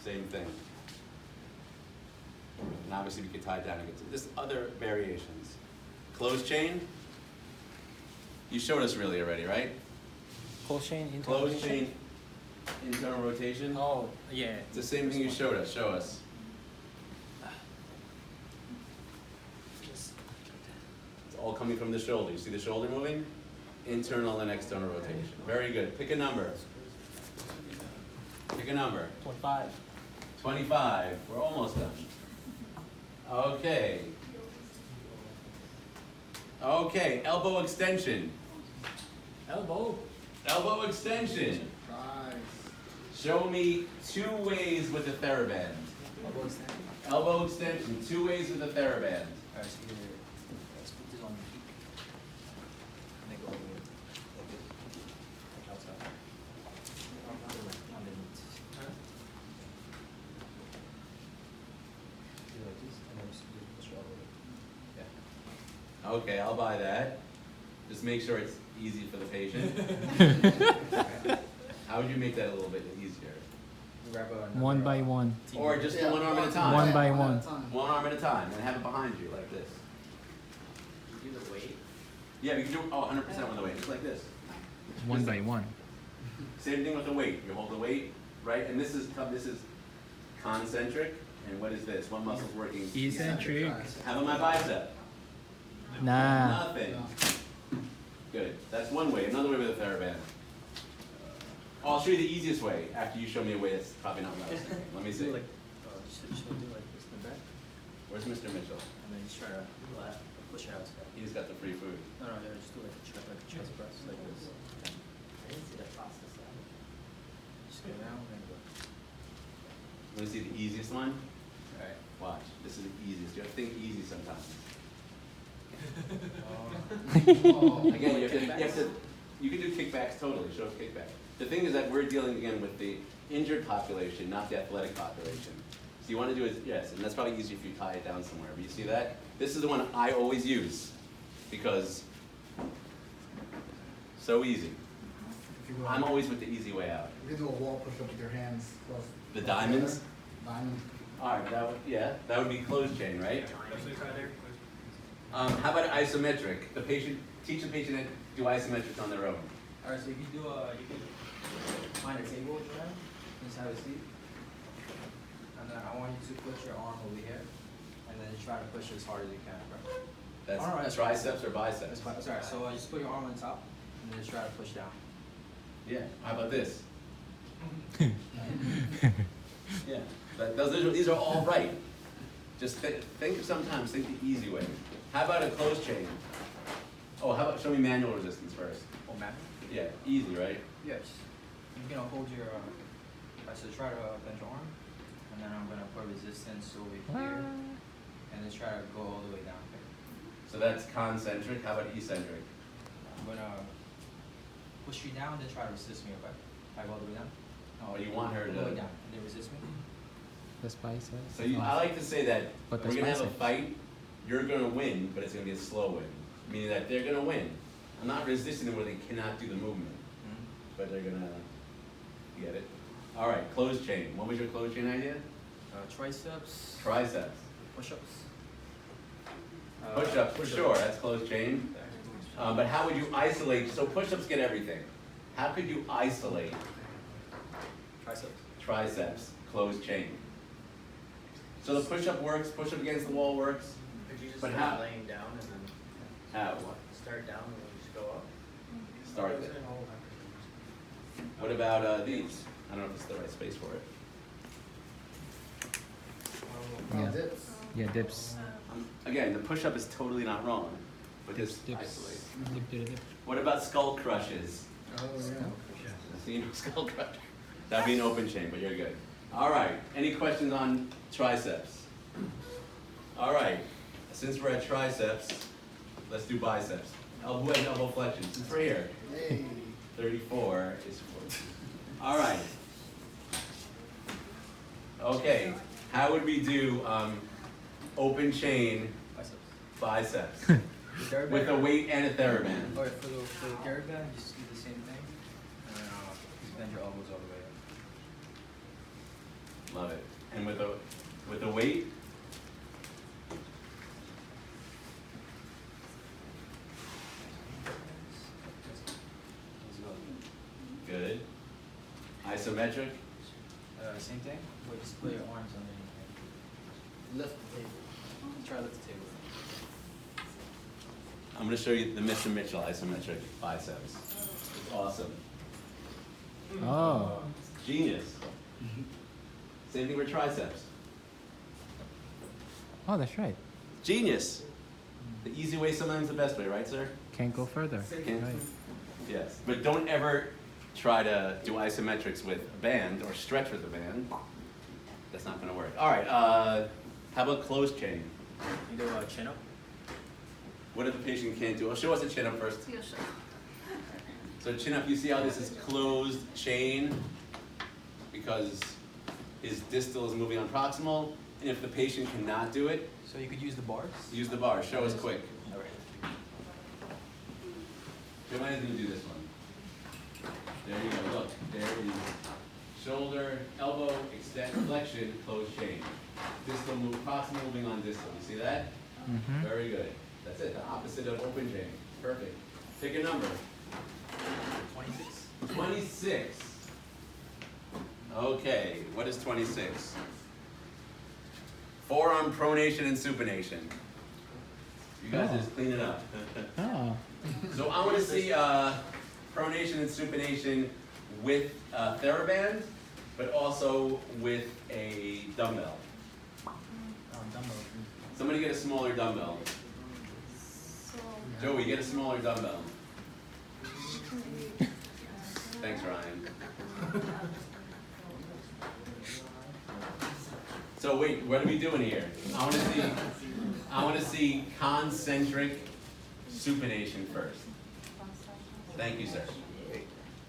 Speaker 1: Same thing. And obviously we could tie it down and get to this other variations. Closed chain. You showed us really already, right?
Speaker 4: Close chain, internal
Speaker 1: Closed
Speaker 4: rotation?
Speaker 1: chain, internal rotation.
Speaker 4: Oh, yeah.
Speaker 1: It's the same thing you showed us. Show us. It's all coming from the shoulder. You see the shoulder moving? Internal and external rotation. Very good. Pick a number. Pick a number.
Speaker 4: 25.
Speaker 1: 25. We're almost done. Okay. Okay, elbow extension.
Speaker 4: Elbow.
Speaker 1: Elbow extension. Show me 2 ways with a TheraBand.
Speaker 4: Elbow extension.
Speaker 1: Elbow extension, 2 ways with a TheraBand.
Speaker 4: Alright, so here, let's put this on the feet. And then go over here. Like this. Outside. Underneath. Do like this, and then just push all the way. Yeah.
Speaker 1: Okay, I'll buy that. Just make sure it's easy for the patient. How would you make that a little bit easier?
Speaker 4: Grab another,
Speaker 3: One by one.
Speaker 1: Or just one arm at a time.
Speaker 3: One by one.
Speaker 1: One arm at a time, and have it behind you like this.
Speaker 11: You do the weight.
Speaker 1: Yeah, we can do 100% with the weight, just like this.
Speaker 3: One by one.
Speaker 1: Same thing with the weight. You hold the weight, right? And this is concentric. And what is this? What muscle's working?
Speaker 3: Eccentric.
Speaker 1: How about my bicep?
Speaker 3: Nah.
Speaker 1: Nothing. Good. That's one way. Another way with a TheraBand. I'll show you the easiest way after you show me a way that's probably not what I was thinking. Let me see.
Speaker 4: Do like, just gonna do like this in the back,
Speaker 1: Where's Mr. Mitchell?
Speaker 4: and then just try to push it out.
Speaker 1: He just got the free food.
Speaker 4: No, yeah, just do like a chest press, like this.
Speaker 11: I didn't see that process.
Speaker 4: Just go down and go.
Speaker 1: Let me see the easiest one.
Speaker 4: Alright.
Speaker 1: Watch. This is the easiest. You have to think easy sometimes. Again, you can do kickbacks totally. Show us kickback. The thing is that we're dealing again with the injured population, not the athletic population. So you want to do it, yes, and that's probably easier if you tie it down somewhere. But you see that? This is the one I always use because so easy. I'm always with the easy way out.
Speaker 10: You can do a wall push-up with your hands close.
Speaker 1: The diamonds?
Speaker 10: Diamond.
Speaker 1: All right, that would be closed chain, right? How about isometric? Teach the patient to do isometrics on their own.
Speaker 4: Alright, so if you do you can find a table, Joanne, inside the seat. And then I want you to put your arm over here, and then you try to push as hard as you can, right?
Speaker 1: That's
Speaker 4: All right.
Speaker 1: triceps or biceps?
Speaker 4: That's fine. Sorry, so just put your arm on top, and then just try to push down.
Speaker 1: Yeah. How about this? Yeah. These are all right. Just think sometimes, think the easy way. How about a closed chain? Oh, how about show me manual resistance first?
Speaker 4: Oh, man.
Speaker 1: Yeah, easy, right?
Speaker 4: Yes. You can hold your, so try to bend your arm, and then I'm gonna put resistance over here, and then try to go all the way down.
Speaker 1: So that's concentric. How about eccentric?
Speaker 4: I'm gonna push you down, then try to resist me, okay? I go all the way down.
Speaker 1: Oh, you want her
Speaker 4: All the way
Speaker 1: to.
Speaker 4: down, and then resist me.
Speaker 3: That's biceps.
Speaker 1: So I like to say that
Speaker 3: But
Speaker 1: we're
Speaker 3: that's
Speaker 1: gonna have a
Speaker 3: biceps.
Speaker 1: fight. You're gonna win, but it's gonna be a slow win, meaning that they're gonna win. I'm not resisting them where they cannot do the movement, but they're gonna get it. All right, closed chain. What was your closed chain idea?
Speaker 4: Triceps.
Speaker 1: Triceps.
Speaker 4: Push-ups.
Speaker 1: Push-ups, for sure. That's closed chain. But how would you isolate? So push-ups get everything. How could you isolate
Speaker 4: Triceps.
Speaker 1: triceps? Closed chain. So the push-up works. Push-up against the wall works.
Speaker 11: Could you just
Speaker 1: But
Speaker 11: start
Speaker 1: how?
Speaker 11: laying down and then
Speaker 1: How?
Speaker 11: start down and then just go up?
Speaker 1: Start there. What about these? I don't know if it's the right space for it.
Speaker 3: Yeah.
Speaker 10: Dips.
Speaker 3: Yeah, dips.
Speaker 1: Again, the push-up is totally not wrong, but just
Speaker 3: Dips.
Speaker 1: isolate.
Speaker 3: Dip, dip, dip.
Speaker 1: What about skull crushes?
Speaker 10: Oh, yeah.
Speaker 1: See, skull crush. That'd be an open chain, but you're good. All right. Any questions on triceps? All right. Since we're at triceps, let's do biceps. Elbow and elbow flexion. Since we're here.
Speaker 10: Hey.
Speaker 1: 34 is 40. All right. Okay. How would we do open chain
Speaker 4: Biceps.
Speaker 1: biceps
Speaker 4: The
Speaker 1: with a weight and a TheraBand?
Speaker 4: Alright, for the TheraBand, just do the same thing, and then just bend your elbows all the way up.
Speaker 1: Love it. And with a weight, Isometric.
Speaker 4: Same thing. Wait, just put your arms underneath. Lift the table. Try to lift the table.
Speaker 1: I'm gonna show you the Mr. Mitchell isometric biceps. It's awesome.
Speaker 3: Oh.
Speaker 1: Genius. Same thing with triceps.
Speaker 3: Oh, that's right.
Speaker 1: Genius. The easy way sometimes the best way, right, sir?
Speaker 3: Can't go further.
Speaker 1: Can't-
Speaker 3: Right.
Speaker 1: Yes. But don't ever try to do isometrics with a band or stretch with a band. That's not gonna work. All right, how about closed chain?
Speaker 4: You do a chin up.
Speaker 1: What if the patient can't do? Oh, show us a chin up first. So chin up, you see how this is closed chain because his distal is moving on proximal, and if the patient cannot do it,
Speaker 4: So you could use the bars.
Speaker 1: use the bar. Show us quick.
Speaker 4: All right.
Speaker 1: Joanna's gonna do this one. There you go, look, there is shoulder, elbow, extend, flexion, closed chain. Distal move, proximal moving on distal, you see that?
Speaker 3: Mm-hmm.
Speaker 1: Very good. That's it, the opposite of open chain. Perfect. Pick a number.
Speaker 4: 26.
Speaker 1: 26. Okay, what is 26? Forearm pronation and supination. You guys just clean it up.
Speaker 3: Oh.
Speaker 1: So I want to see pronation and supination with a TheraBand, but also with a dumbbell.
Speaker 4: Dumbbell.
Speaker 1: Somebody get a smaller dumbbell. Joey, get a smaller dumbbell. Thanks, Ryan. So wait, what are we doing here? I want to see concentric supination first. Thank you, sir.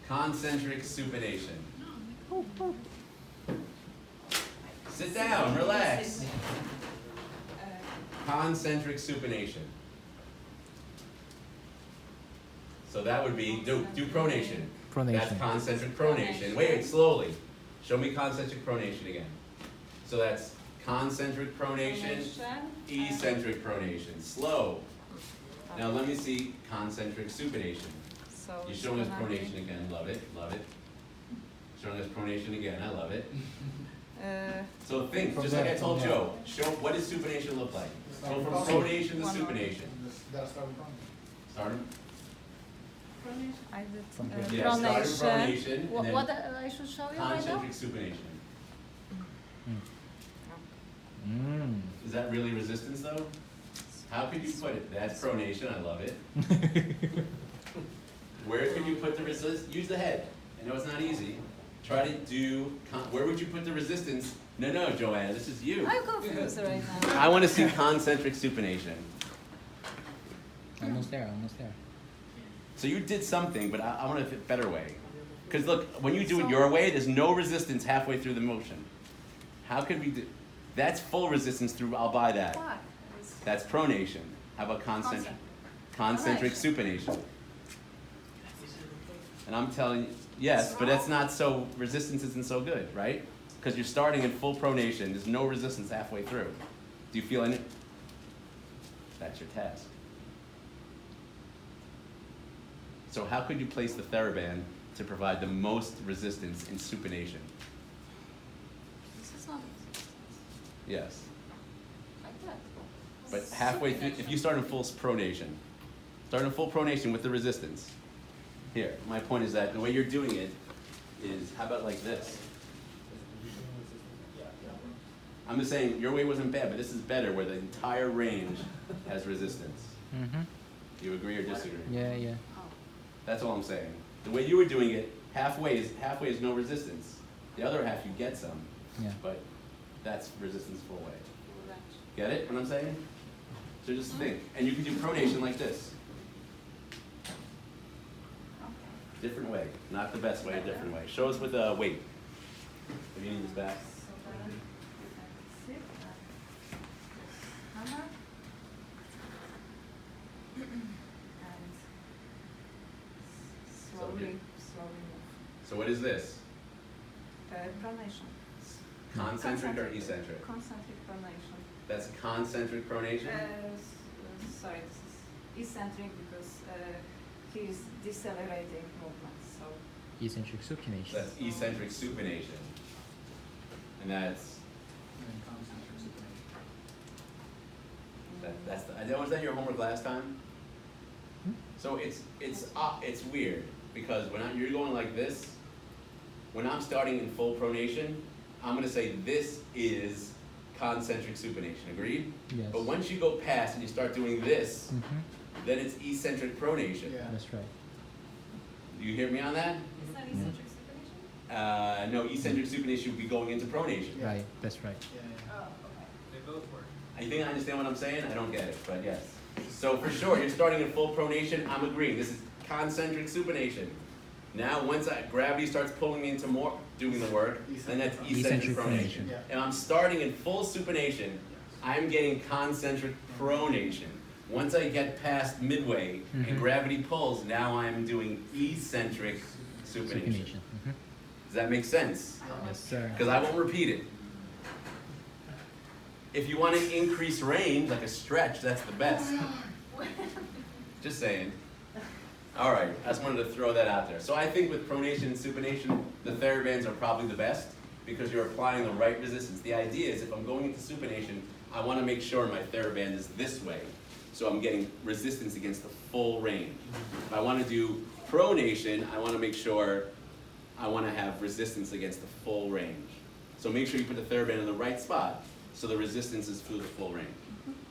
Speaker 1: Concentric supination. Sit down, relax. Concentric supination. So that would be, do pronation.
Speaker 3: Pronation.
Speaker 1: That's concentric pronation. Wait, slowly. Show me concentric pronation again. So that's concentric pronation, eccentric pronation. Slow. Now let me see concentric supination.
Speaker 7: So
Speaker 1: You're showing us pronation again. Love it, love it. Showing us pronation again. I love it. So think, just like I told Joe, show what does supination look like? Go from pronation to supination. Start him.
Speaker 6: I did
Speaker 1: Yeah, start with pronation and then
Speaker 6: What I should show you right now?
Speaker 1: concentric supination.
Speaker 3: Mm.
Speaker 1: Is that really resistance though? How could you put it? That's pronation, I love it. Where could you put the resistance? Use the head. I know it's not easy. Try to do, where would you put the resistance? No, Joanna, this is you.
Speaker 6: I'm confused right now.
Speaker 1: I want to see concentric supination.
Speaker 3: Almost there, almost there.
Speaker 1: So you did something, but I want a better way. Because look, when you do it your way, there's no resistance halfway through the motion. How could we do? That's full resistance through, I'll buy that.
Speaker 6: Why?
Speaker 1: That's pronation. How about concentric? Concentric supination. And I'm telling you, yes, but that's not so, resistance isn't so good, right? Because you're starting in full pronation, there's no resistance halfway through. Do you feel any? That's your task. So how could you place the TheraBand to provide the most resistance in supination?
Speaker 6: This is not
Speaker 1: Yes.
Speaker 6: like that.
Speaker 1: But halfway through, if you start in full pronation, start in full pronation with the resistance. Here, my point is that the way you're doing it is, how about like this? I'm just saying, your way wasn't bad, but this is better, where the entire range has resistance.
Speaker 3: Mm-hmm.
Speaker 1: Do you agree or disagree?
Speaker 3: Yeah, yeah.
Speaker 1: That's all I'm saying. The way you were doing it, halfway is no resistance. The other half, you get some,
Speaker 3: Yeah.
Speaker 1: but that's resistance full way. Get it, what I'm saying? So just think, and you can do pronation like this. Different way, not the best way, a different way. Show us with a weight. If you need this back.
Speaker 6: Slowly.
Speaker 1: So what is this?
Speaker 6: Pronation.
Speaker 1: Concentric or eccentric?
Speaker 6: Concentric pronation.
Speaker 1: That's concentric pronation?
Speaker 6: Sorry, this is eccentric because he is decelerating movement. So
Speaker 3: eccentric supination.
Speaker 1: That's eccentric supination. And that's,
Speaker 4: And then concentric supination.
Speaker 1: was that your homework last time? So it's weird, because you're going like this, when I'm starting in full pronation, I'm gonna say this is concentric supination, agreed?
Speaker 3: Yes.
Speaker 1: But once you go past and you start doing this,
Speaker 3: Mm-hmm.
Speaker 1: then it's eccentric pronation.
Speaker 10: Yeah.
Speaker 3: That's right.
Speaker 1: Do you hear me on that?
Speaker 7: Is that eccentric supination?
Speaker 1: No, eccentric supination would be going into pronation.
Speaker 10: Yeah.
Speaker 3: Right, that's right.
Speaker 10: Yeah, yeah.
Speaker 7: Oh, okay.
Speaker 4: They both work.
Speaker 1: I think I understand what I'm saying, I don't get it, but yes. So for sure, you're starting in full pronation, I'm agreeing, this is concentric supination. Now, once gravity starts pulling me into more, doing the work, then that's eccentric pronation.
Speaker 10: Yeah.
Speaker 1: And I'm starting in full supination, I'm getting concentric pronation. Once I get past midway and
Speaker 3: Mhm.
Speaker 1: gravity pulls, now I'm doing eccentric supination.
Speaker 3: Supination. Mm-hmm.
Speaker 1: Does that make sense?
Speaker 3: Yes, sir.
Speaker 1: Because I won't repeat it. If you want to increase range, like a stretch, that's the best. Just saying. All right, I just wanted to throw that out there. So I think with pronation and supination, the TheraBands are probably the best because you're applying the right resistance. The idea is if I'm going into supination, I want to make sure my TheraBand is this way. So I'm getting resistance against the full range. If I want to do pronation, I want to make sure I want to have resistance against the full range. So make sure you put the TheraBand in the right spot so the resistance is through the full range.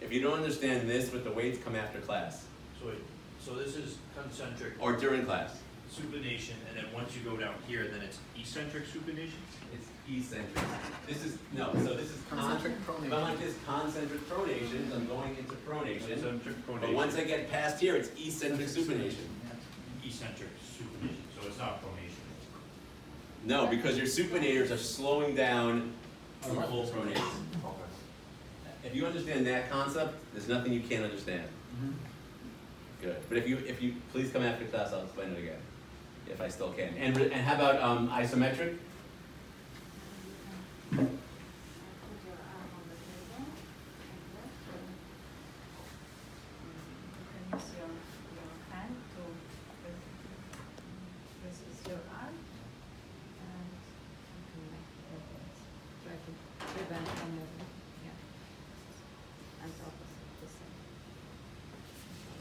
Speaker 1: If you don't understand this with the weights, come after class
Speaker 12: So wait, so this is concentric
Speaker 1: or during class.
Speaker 12: supination, and then once you go down here, then it's eccentric supination?
Speaker 1: It's eccentric. This is concentric pronation. If I'm like this, concentric pronation, I'm going into pronation.
Speaker 12: Concentric
Speaker 1: But
Speaker 12: pronation.
Speaker 1: once I get past here, it's eccentric supination.
Speaker 12: Eccentric supination, so it's not pronation.
Speaker 1: No, because your supinators are slowing down from full pronation. If you understand that concept, there's nothing you can't understand. Good. But if you please come after class, I'll explain it again, if I still can. And how about isometric?
Speaker 2: Put your arm on the table, like that. You can use your hand to resist your arm, and you can try to prevent from moving. Yeah. And opposite the same.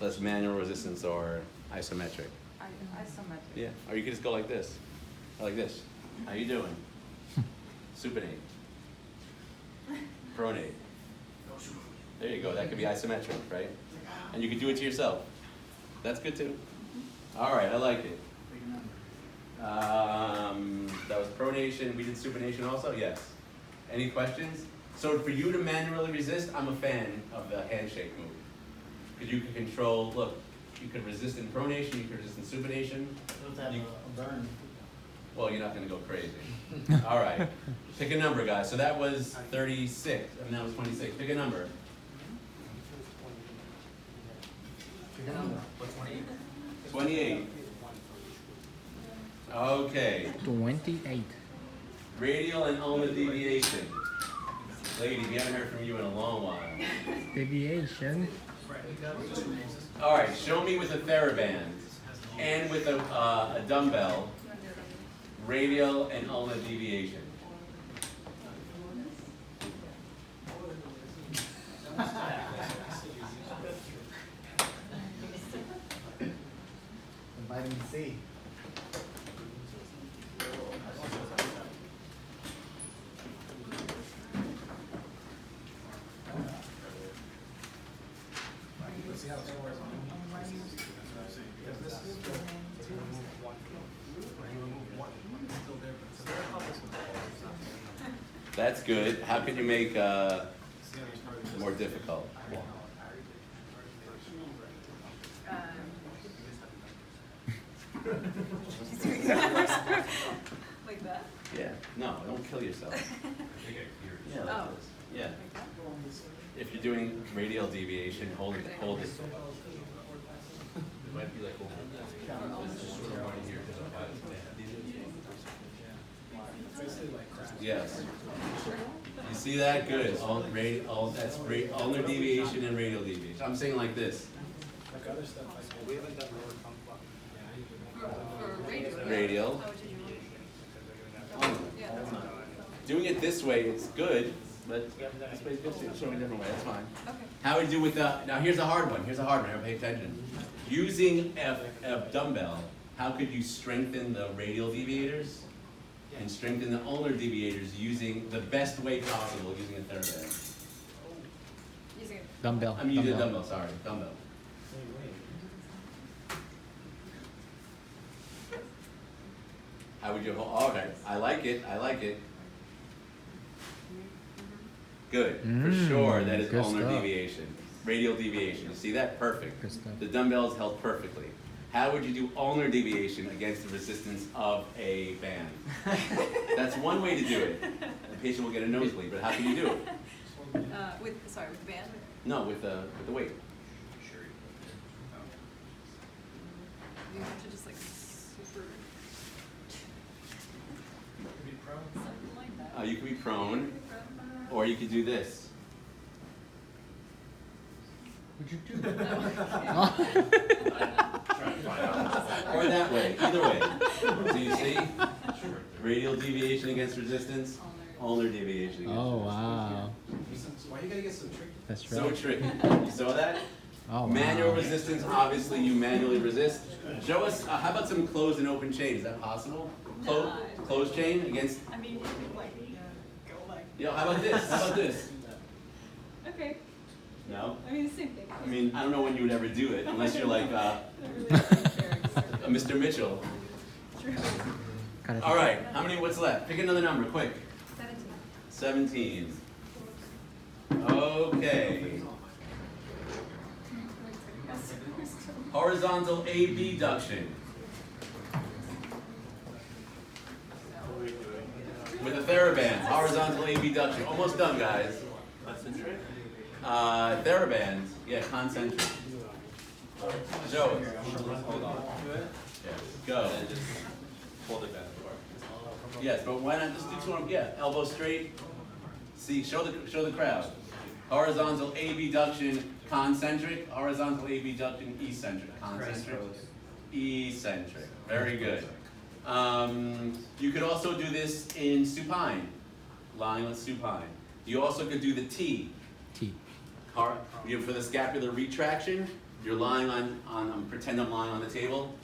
Speaker 1: That's manual resistance or isometric.
Speaker 2: Isometric.
Speaker 1: Yeah. Or you could just go like this, or like this. How you doing? Supinate. Pronate. There you go. That could be isometric, right? And you could do it to yourself. That's good too. All right, I like it. That was pronation. We did supination also. Yes. Any questions? So for you to manually resist, I'm a fan of the handshake move. Because you can control, look, you could resist in pronation, you could resist in supination. You-
Speaker 9: a burn.
Speaker 1: Well, you're not gonna go crazy. All right, pick a number, guys. So that was 36, and that was 26. Pick a number.
Speaker 4: What's 28?
Speaker 1: 28. Okay,
Speaker 3: 28.
Speaker 1: radial and ulnar deviation. Lady, we haven't heard from you in a long while.
Speaker 3: Deviation.
Speaker 1: All right, show me with a TheraBand and with a dumbbell, radial and ulnar deviation.
Speaker 9: Vitamin C.
Speaker 10: See how it scores on
Speaker 1: That's good. How can you make more difficult?
Speaker 7: Like that?
Speaker 1: Yeah. No, don't kill yourself. Yeah, like
Speaker 7: Oh.
Speaker 1: this. Yeah.
Speaker 7: Like that?
Speaker 1: If you're doing radial deviation, hold it. It might be like yes. You see that? Good. Ulnar deviation and radial deviation. I'm saying like this.
Speaker 10: like other stuff. Like we haven't done lower tongue block.
Speaker 7: For radial.
Speaker 1: Radial.
Speaker 7: How would you do it? Yeah.
Speaker 1: Doing it this way, it's good, but this way is good too. Show me a different way, that's fine.
Speaker 7: Okay.
Speaker 1: How would you do with the, now here's a hard one, everyone pay attention. Using a dumbbell, how could you strengthen the radial deviators and strengthen the ulnar deviators using the best way possible using a TheraBand?
Speaker 7: Using it.
Speaker 3: Dumbbell.
Speaker 1: I'm using a dumbbell, sorry, dumbbell. How would you hold, all right, I like it. Good, for sure, that is
Speaker 3: good
Speaker 1: ulnar
Speaker 3: stuff.
Speaker 1: deviation, radial deviation, you see that? Perfect.
Speaker 3: Good stuff.
Speaker 1: The dumbbell is held perfectly. How would you do ulnar deviation against the resistance of a band? That's one way to do it. The patient will get a nosebleed, but how can you do it?
Speaker 7: With the band?
Speaker 1: No, with the weight.
Speaker 7: You have to just like super. Something like that.
Speaker 1: You could be prone, or you could do this.
Speaker 3: What'd you do?
Speaker 1: Or that way, either way. So you see, radial deviation against resistance, ulnar deviation against
Speaker 3: Oh,
Speaker 1: resistance.
Speaker 3: wow.
Speaker 4: Why you gotta get so tricky?
Speaker 3: That's right.
Speaker 1: So tricky. You saw that?
Speaker 3: Oh, wow.
Speaker 1: Manual resistance, obviously you manually resist. Show us, how about some closed and open chain? Is that possible? Closed chain against,
Speaker 7: I mean, you could like go like.
Speaker 1: yo, how about this? How about this?
Speaker 7: Okay.
Speaker 1: No?
Speaker 7: I mean, the same thing.
Speaker 1: I mean, I don't know when you would ever do it, unless you're like Mr. Mitchell.
Speaker 7: True.
Speaker 1: All right, how many, what's left? Pick another number, quick.
Speaker 7: 17.
Speaker 1: 17. Okay. Horizontal abduction. With a TheraBand, horizontal abduction. Almost done, guys. TheraBand, yeah, concentric. Show us. Yeah, go.
Speaker 12: Hold it back.
Speaker 1: Yes, but why not just do two? Yeah, elbow straight. See, show the crowd. Horizontal abduction, concentric. Horizontal abduction, eccentric. Concentric, eccentric. Very good. You could also do this in supine, lying on supine. You also could do the T.
Speaker 3: T.
Speaker 1: For the scapular retraction, you're lying on pretend I'm lying on the table,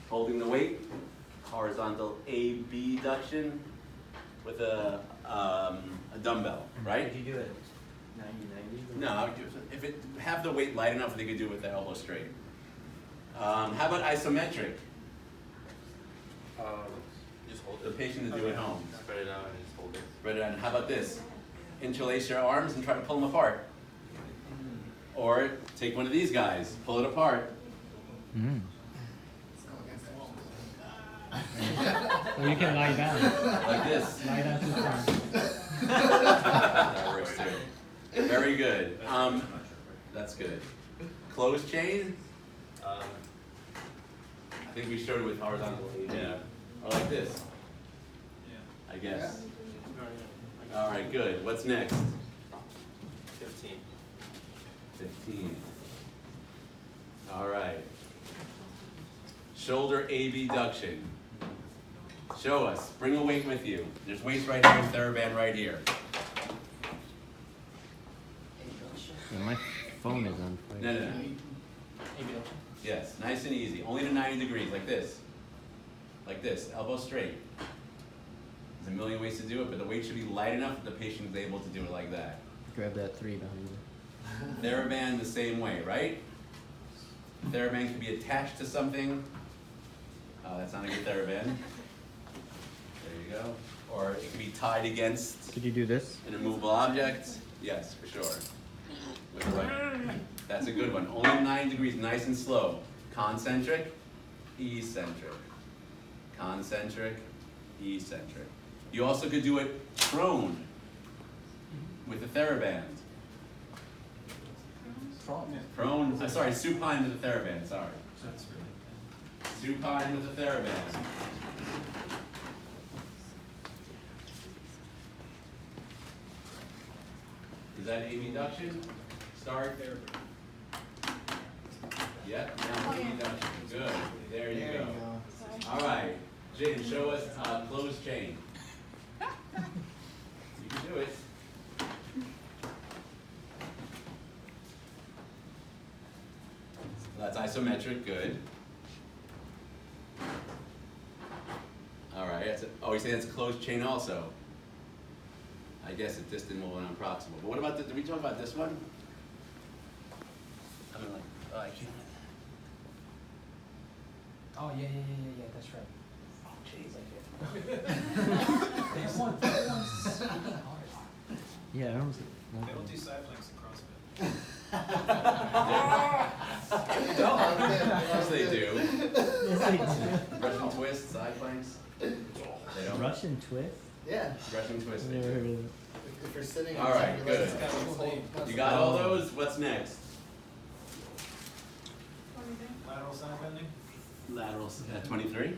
Speaker 1: holding the weight. Horizontal abduction with a dumbbell, right?
Speaker 4: Did you do it 90-90?
Speaker 1: No, if it have the weight light enough, they could do it with the elbow straight. How about isometric?
Speaker 12: Just hold
Speaker 1: The
Speaker 12: it.
Speaker 1: patient to do at home.
Speaker 12: Spread it out and just hold it.
Speaker 1: Spread it out. How about this? Interlace your arms and try to pull them apart. Or take one of these guys, pull it apart.
Speaker 3: Mm. Or you can lie down.
Speaker 1: Like this.
Speaker 3: Lie down to the front.
Speaker 1: That works too. Very good. That's good. Closed chain? I think we showed it with horizontal. Yeah. Or like this. I guess. All right, good. What's next?
Speaker 12: 15.
Speaker 1: 15. All right. Shoulder abduction. Show us. Bring a weight with you. There's weights right here and TheraBand right here.
Speaker 3: Yeah, my phone is on fire.
Speaker 1: No. Yes, nice and easy. Only to 90 degrees, like this. Like this, elbow straight. There's a million ways to do it, but the weight should be light enough that the patient is able to do it like that.
Speaker 3: Grab that 3 behind you.
Speaker 1: TheraBand the same way, right? TheraBand can be attached to something. That's not a good TheraBand. There you go. Or it can be tied against
Speaker 3: Could you do this?
Speaker 1: an immovable object. Yes, for sure. With the right. That's a good one. Only 9 degrees, nice and slow. Concentric, eccentric. Concentric, eccentric. You also could do it prone with the TheraBand. Prone, sorry, supine with the TheraBand, sorry. Supine with the TheraBand. Is that abduction? Start. Yep, now abduction. Good. There you go. Jane, show us closed chain. You can do it. That's isometric, good. All right, oh, you say that's closed chain also. I guess it's distant mobile and proximal. But what about did we talk about this one? I mean, like, oh, I can't.
Speaker 4: Oh, yeah, that's right.
Speaker 1: Oh, jeez, I can't.
Speaker 4: That one's hard.
Speaker 5: Yeah, I don't.
Speaker 8: They don't do side planks in CrossFit.
Speaker 1: Yes, they do.
Speaker 5: Yes, they do.
Speaker 1: Russian twist, side planks. They don't.
Speaker 5: Russian twist?
Speaker 10: Yeah.
Speaker 1: Russian twist.
Speaker 5: I've
Speaker 1: They
Speaker 5: never
Speaker 1: do.
Speaker 5: heard of it.
Speaker 10: If you're sitting
Speaker 1: All right,
Speaker 10: your
Speaker 1: good.
Speaker 10: legs kind of hold-
Speaker 1: You got all those? What's next?
Speaker 8: Lateral side bending.
Speaker 1: Laterals at 23.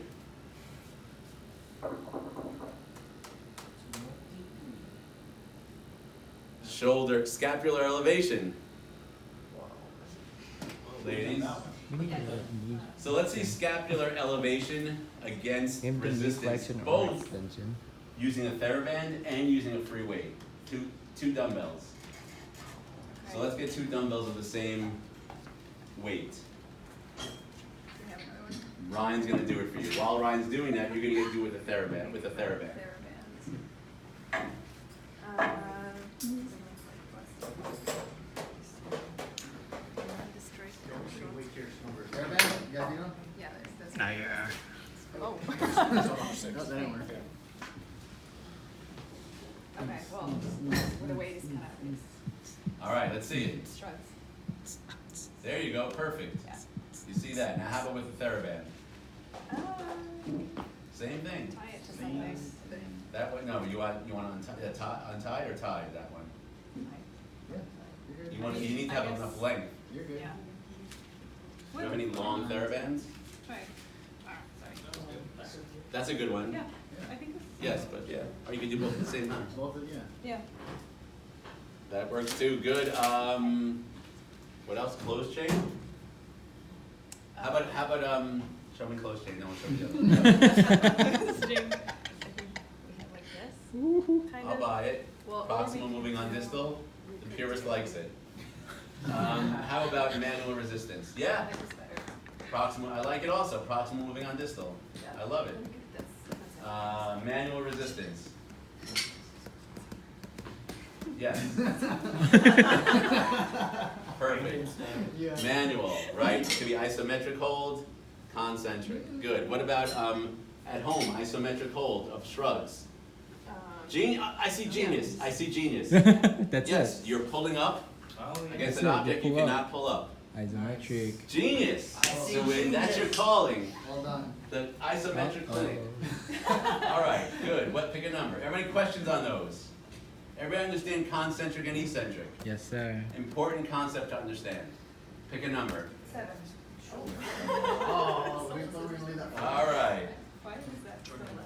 Speaker 1: Shoulder, scapular elevation. Ladies.
Speaker 5: We need to move
Speaker 1: So let's see scapular elevation against
Speaker 3: Him being
Speaker 1: resistance,
Speaker 3: flexion or
Speaker 1: both
Speaker 3: extension.
Speaker 1: using a TheraBand and using a free weight. Two dumbbells. So let's get two dumbbells of the same weight.
Speaker 7: Do we have another one?
Speaker 1: Ryan's gonna do it for you. While Ryan's doing that, you're gonna do it with a TheraBand.
Speaker 7: TheraBands.
Speaker 10: Airbag? You got Dino?
Speaker 7: Yeah, there's.
Speaker 3: Ah, yeah.
Speaker 7: Oh.
Speaker 10: No, that didn't work.
Speaker 7: Okay, well, the weight is kind of,
Speaker 1: All right, let's see it.
Speaker 7: it's shrugs.
Speaker 1: There you go, perfect.
Speaker 7: Yeah.
Speaker 1: You see that? Now how about with the TheraBand?
Speaker 7: Um,
Speaker 1: Same thing.
Speaker 7: tie it to something.
Speaker 1: That one, no, you want untied or tied, that one?
Speaker 10: Yeah.
Speaker 1: You need to have enough length.
Speaker 10: You're good.
Speaker 7: Yeah.
Speaker 1: Do you have any long TheraBands?
Speaker 7: Try. Sorry.
Speaker 1: That's a good one.
Speaker 7: Yeah, I think this.
Speaker 1: Yes, but yeah, or you can do both at the same time.
Speaker 10: Both of you.
Speaker 7: Yeah.
Speaker 1: That works too, good. What else, closed chain? How about, show me closed chain, no one show me the other.
Speaker 7: I think we have like this, kind
Speaker 1: I'll
Speaker 7: of.
Speaker 1: buy it.
Speaker 7: Well, or we
Speaker 1: Proximal
Speaker 7: can
Speaker 1: moving on
Speaker 7: do-
Speaker 1: distal, the purist likes it. How about manual resistance? Yeah,
Speaker 7: This is better.
Speaker 1: proximal, I like it also, proximal moving on distal.
Speaker 7: Yeah.
Speaker 1: I love it.
Speaker 7: Look at this.
Speaker 1: Manual resistance. Yes. Perfect.
Speaker 10: Yeah.
Speaker 1: Manual, right? Could be isometric hold, concentric. Good. What about at home, isometric hold of shrugs? I see genius. I see genius.
Speaker 3: That's
Speaker 1: Yes,
Speaker 3: it.
Speaker 1: you're pulling up against an
Speaker 3: That's it,
Speaker 1: object
Speaker 3: you
Speaker 1: you
Speaker 3: pull up.
Speaker 1: cannot pull up.
Speaker 3: Isometric.
Speaker 1: Genius. So that's your calling.
Speaker 10: Well done.
Speaker 1: The isometric clinic.
Speaker 3: Oh.
Speaker 1: All right, good. Pick a number. Everybody questions on those? Everybody understand concentric and eccentric?
Speaker 3: Yes, sir.
Speaker 1: Important concept to understand. Pick a number.
Speaker 7: 7.
Speaker 10: Oh, we thought we were gonna leave that.
Speaker 1: All right.
Speaker 7: Why is that so low?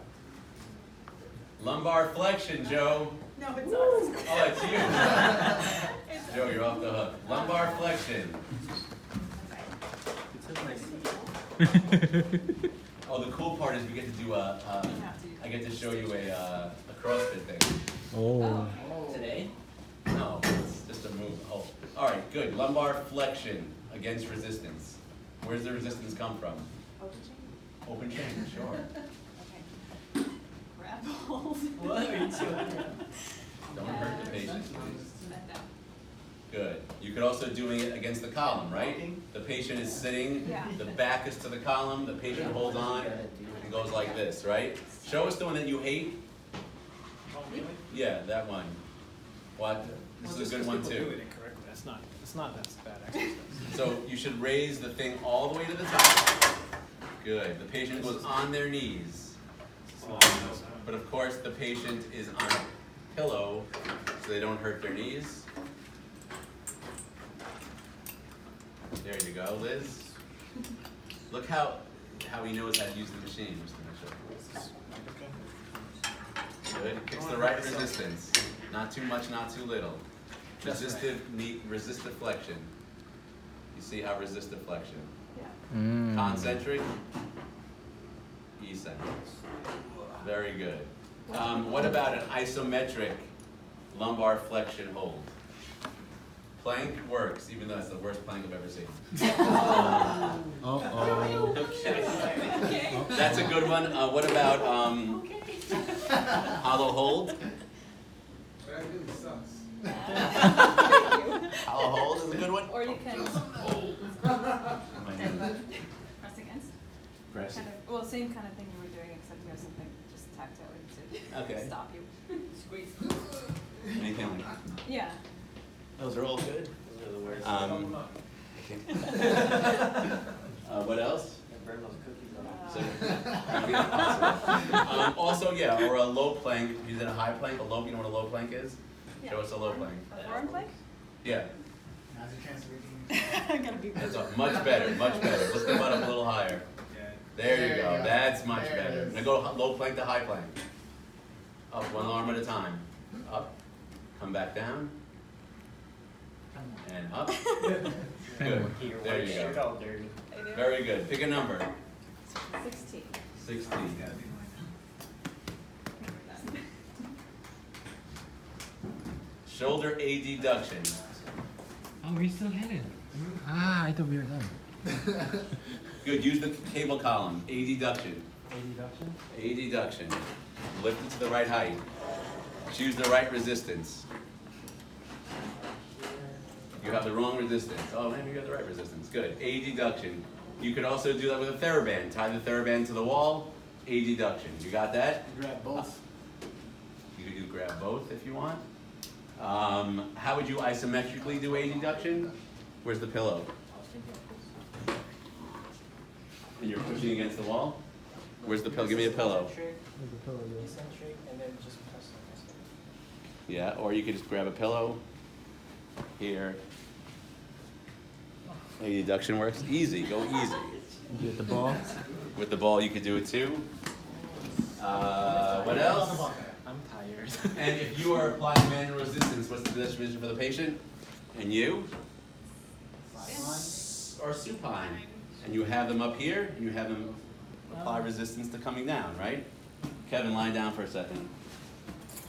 Speaker 1: Lumbar flexion, Joe.
Speaker 7: No, it's not.
Speaker 1: Oh, it's you.
Speaker 7: It's
Speaker 1: Joe, you're off the hook. Lumbar flexion. Oh, the cool part is we get to do I get to show you a CrossFit thing.
Speaker 3: Oh.
Speaker 4: Today?
Speaker 1: No, it's just a move. Oh, all right, good. Lumbar flexion against resistance. Where's the resistance come from?
Speaker 7: Open chain?
Speaker 1: Open chain, sure.
Speaker 7: Okay. Grab hold.
Speaker 4: What are you doing?
Speaker 1: Don't hurt the patient, please.
Speaker 7: Bend down.
Speaker 1: Good. You could also do it against the column, right? The patient is sitting,
Speaker 7: Yeah.
Speaker 1: the back is to the column, the patient holds on and goes like this, right? Show us the one that you hate. Yeah, that one. What? This is a good one
Speaker 8: Do
Speaker 1: too.
Speaker 8: it incorrectly. That's not that bad exercise.
Speaker 1: So you should raise the thing all the way to the top. Good. The patient goes on their knees. But of course, the patient is on a pillow so they don't hurt their knees. There you go, Liz. Look how he knows how to use the machine, Mr. Mitchell. Good. Picks the right resistance. Not too much, not too little. Resistive flexion. You see how resistive flexion.
Speaker 7: Yeah.
Speaker 3: Mm.
Speaker 1: Concentric. eccentric. Very good. What about an isometric lumbar flexion hold? Plank works, even though it's the worst plank I've ever seen.
Speaker 5: Uh-oh.
Speaker 1: Okay. That's a good one. What about hollow hold?
Speaker 10: That really sucks.
Speaker 1: Hollow hold is a good one.
Speaker 7: Or you can press against.
Speaker 1: Press.
Speaker 7: Kind of, well, same kind of thing you were doing, except you have something just tacked out to
Speaker 1: Okay.
Speaker 7: stop you. Squeeze.
Speaker 1: Anything like that?
Speaker 7: Yeah.
Speaker 1: Those are all good.
Speaker 11: Those are the worst.
Speaker 1: What else?
Speaker 11: I burned those cookies
Speaker 1: So,
Speaker 11: off.
Speaker 1: also, yeah, or a low plank. You did a high plank, a low. You know what a low plank is?
Speaker 7: Yeah.
Speaker 1: Show us a low plank.
Speaker 7: A forearm plank?
Speaker 1: Yeah,
Speaker 10: Now's your chance to redeem.
Speaker 7: I gotta be
Speaker 1: that's much better, much better. Lift the butt up a little higher. There you go. That's much
Speaker 10: There it
Speaker 1: better.
Speaker 10: is.
Speaker 1: Now go low plank to high plank. Up one arm at a time. Up. Come back down. And up. Good.
Speaker 9: Your
Speaker 1: There
Speaker 9: white
Speaker 1: you
Speaker 9: shirt
Speaker 1: go.
Speaker 9: all dirty.
Speaker 7: I do.
Speaker 1: Very good. Pick a number.
Speaker 7: 16.
Speaker 1: 16. Shoulder adduction.
Speaker 3: Oh, we still had it. Ah, I thought we were done.
Speaker 1: Good. Use the cable column. Adduction.
Speaker 5: Adduction?
Speaker 1: Adduction. Lift it to the right height. Choose the right resistance. You have the wrong resistance. Oh, maybe you have the right resistance. Good. Adduction. You could also do that with a TheraBand. Tie the TheraBand to the wall. Adduction. You got that?
Speaker 10: Grab both.
Speaker 1: You could grab both if you want. How would you isometrically do adduction? Where's the pillow? And you're pushing against the wall? Where's the pillow? Give me a pillow.
Speaker 9: Eccentric, and then just press it.
Speaker 1: Yeah, or you could just grab a pillow here. Adduction works. Easy, go easy.
Speaker 5: Do it the ball.
Speaker 1: With the ball, you could do it too. What else?
Speaker 11: I'm tired.
Speaker 1: And if you are applying manual resistance, what's the definition for the patient? And you? Or supine. And you have them up here, and you have them apply resistance to coming down, right? Kevin, lie down for a second.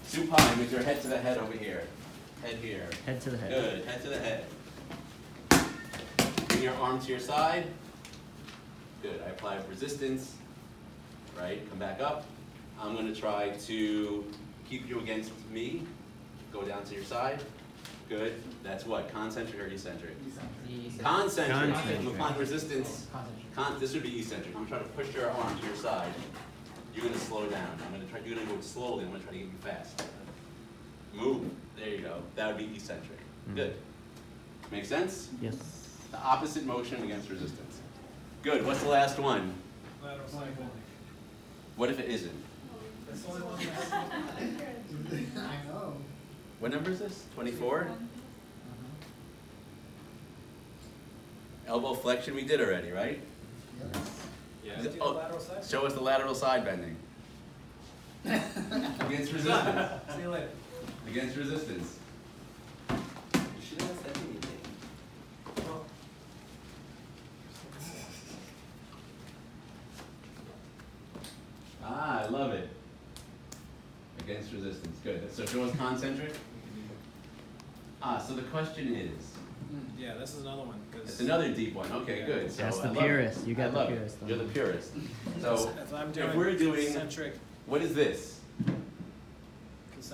Speaker 1: Supine with your head to the head over here. Head here.
Speaker 5: Head to the head.
Speaker 1: Good, head to the head. Bring your arm to your side. Good, I apply resistance. Right, come back up. I'm gonna try to keep you against me. Go down to your side. Good, that's what, concentric or eccentric? Concentric.
Speaker 5: Concentric.
Speaker 1: I'm applying resistance. This would be eccentric. I'm trying to push your arm to your side. You're gonna slow down. You're gonna go slowly. I'm gonna try to get you fast. Move. There you go. That would be eccentric. Good. Make sense?
Speaker 5: Yes.
Speaker 1: The opposite motion against resistance. Good. What's the last one?
Speaker 10: Lateral side bending.
Speaker 1: What if it isn't?
Speaker 10: That's the only one that's. I know.
Speaker 1: What number is this? 24? Elbow flexion we did already, right?
Speaker 4: Yeah.
Speaker 1: Oh,
Speaker 4: Lateral side?
Speaker 1: show us the lateral side bending. Against resistance.
Speaker 4: See you later.
Speaker 1: Against resistance.
Speaker 11: You shouldn't have said anything.
Speaker 1: Ah, I love it. Against resistance. Good. So show us concentric. Ah, so the question is.
Speaker 4: Yeah, this is another one. 'Cause
Speaker 1: It's another deep one. Okay, good. So
Speaker 5: That's
Speaker 1: I
Speaker 5: the
Speaker 1: love it.
Speaker 5: purist. You got
Speaker 1: I
Speaker 5: the
Speaker 1: love it.
Speaker 5: purist on
Speaker 1: You're the
Speaker 5: it.
Speaker 1: purist. So
Speaker 4: if I'm
Speaker 1: if we're doing,
Speaker 4: concentric,
Speaker 1: what is this?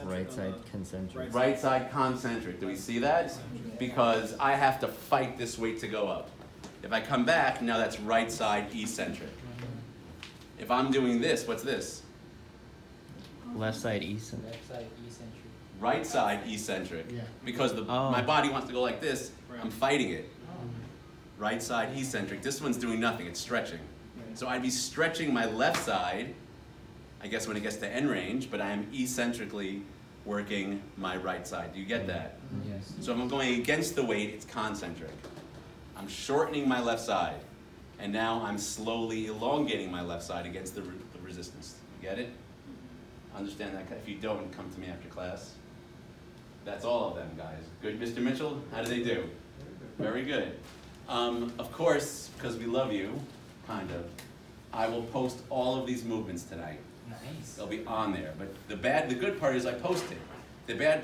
Speaker 5: Right side concentric.
Speaker 1: Right side concentric. Do we see that? Because I have to fight this weight to go up. If I come back, now that's right side eccentric. If I'm doing this, what's this?
Speaker 5: Left side eccentric.
Speaker 9: Left side eccentric.
Speaker 1: Right side eccentric.
Speaker 10: Yeah.
Speaker 1: Because
Speaker 5: Oh.
Speaker 1: my body wants to go like this,
Speaker 4: Right.
Speaker 1: I'm fighting it. Right side eccentric. This one's doing nothing, it's stretching. So I'd be stretching my left side, I guess when it gets to end range, but I am eccentrically working my right side. Do you get that?
Speaker 5: Yes.
Speaker 1: So if I'm going against the weight, it's concentric. I'm shortening my left side, and now I'm slowly elongating my left side against the resistance. You get it? Understand that? If you don't, come to me after class. That's all of them, guys. Good, Mr. Mitchell? How do they do? Very good. Of course, because we love you, kind of, I will post all of these movements tonight.
Speaker 4: Nice.
Speaker 1: They'll be on there, but the good part is I posted. The bad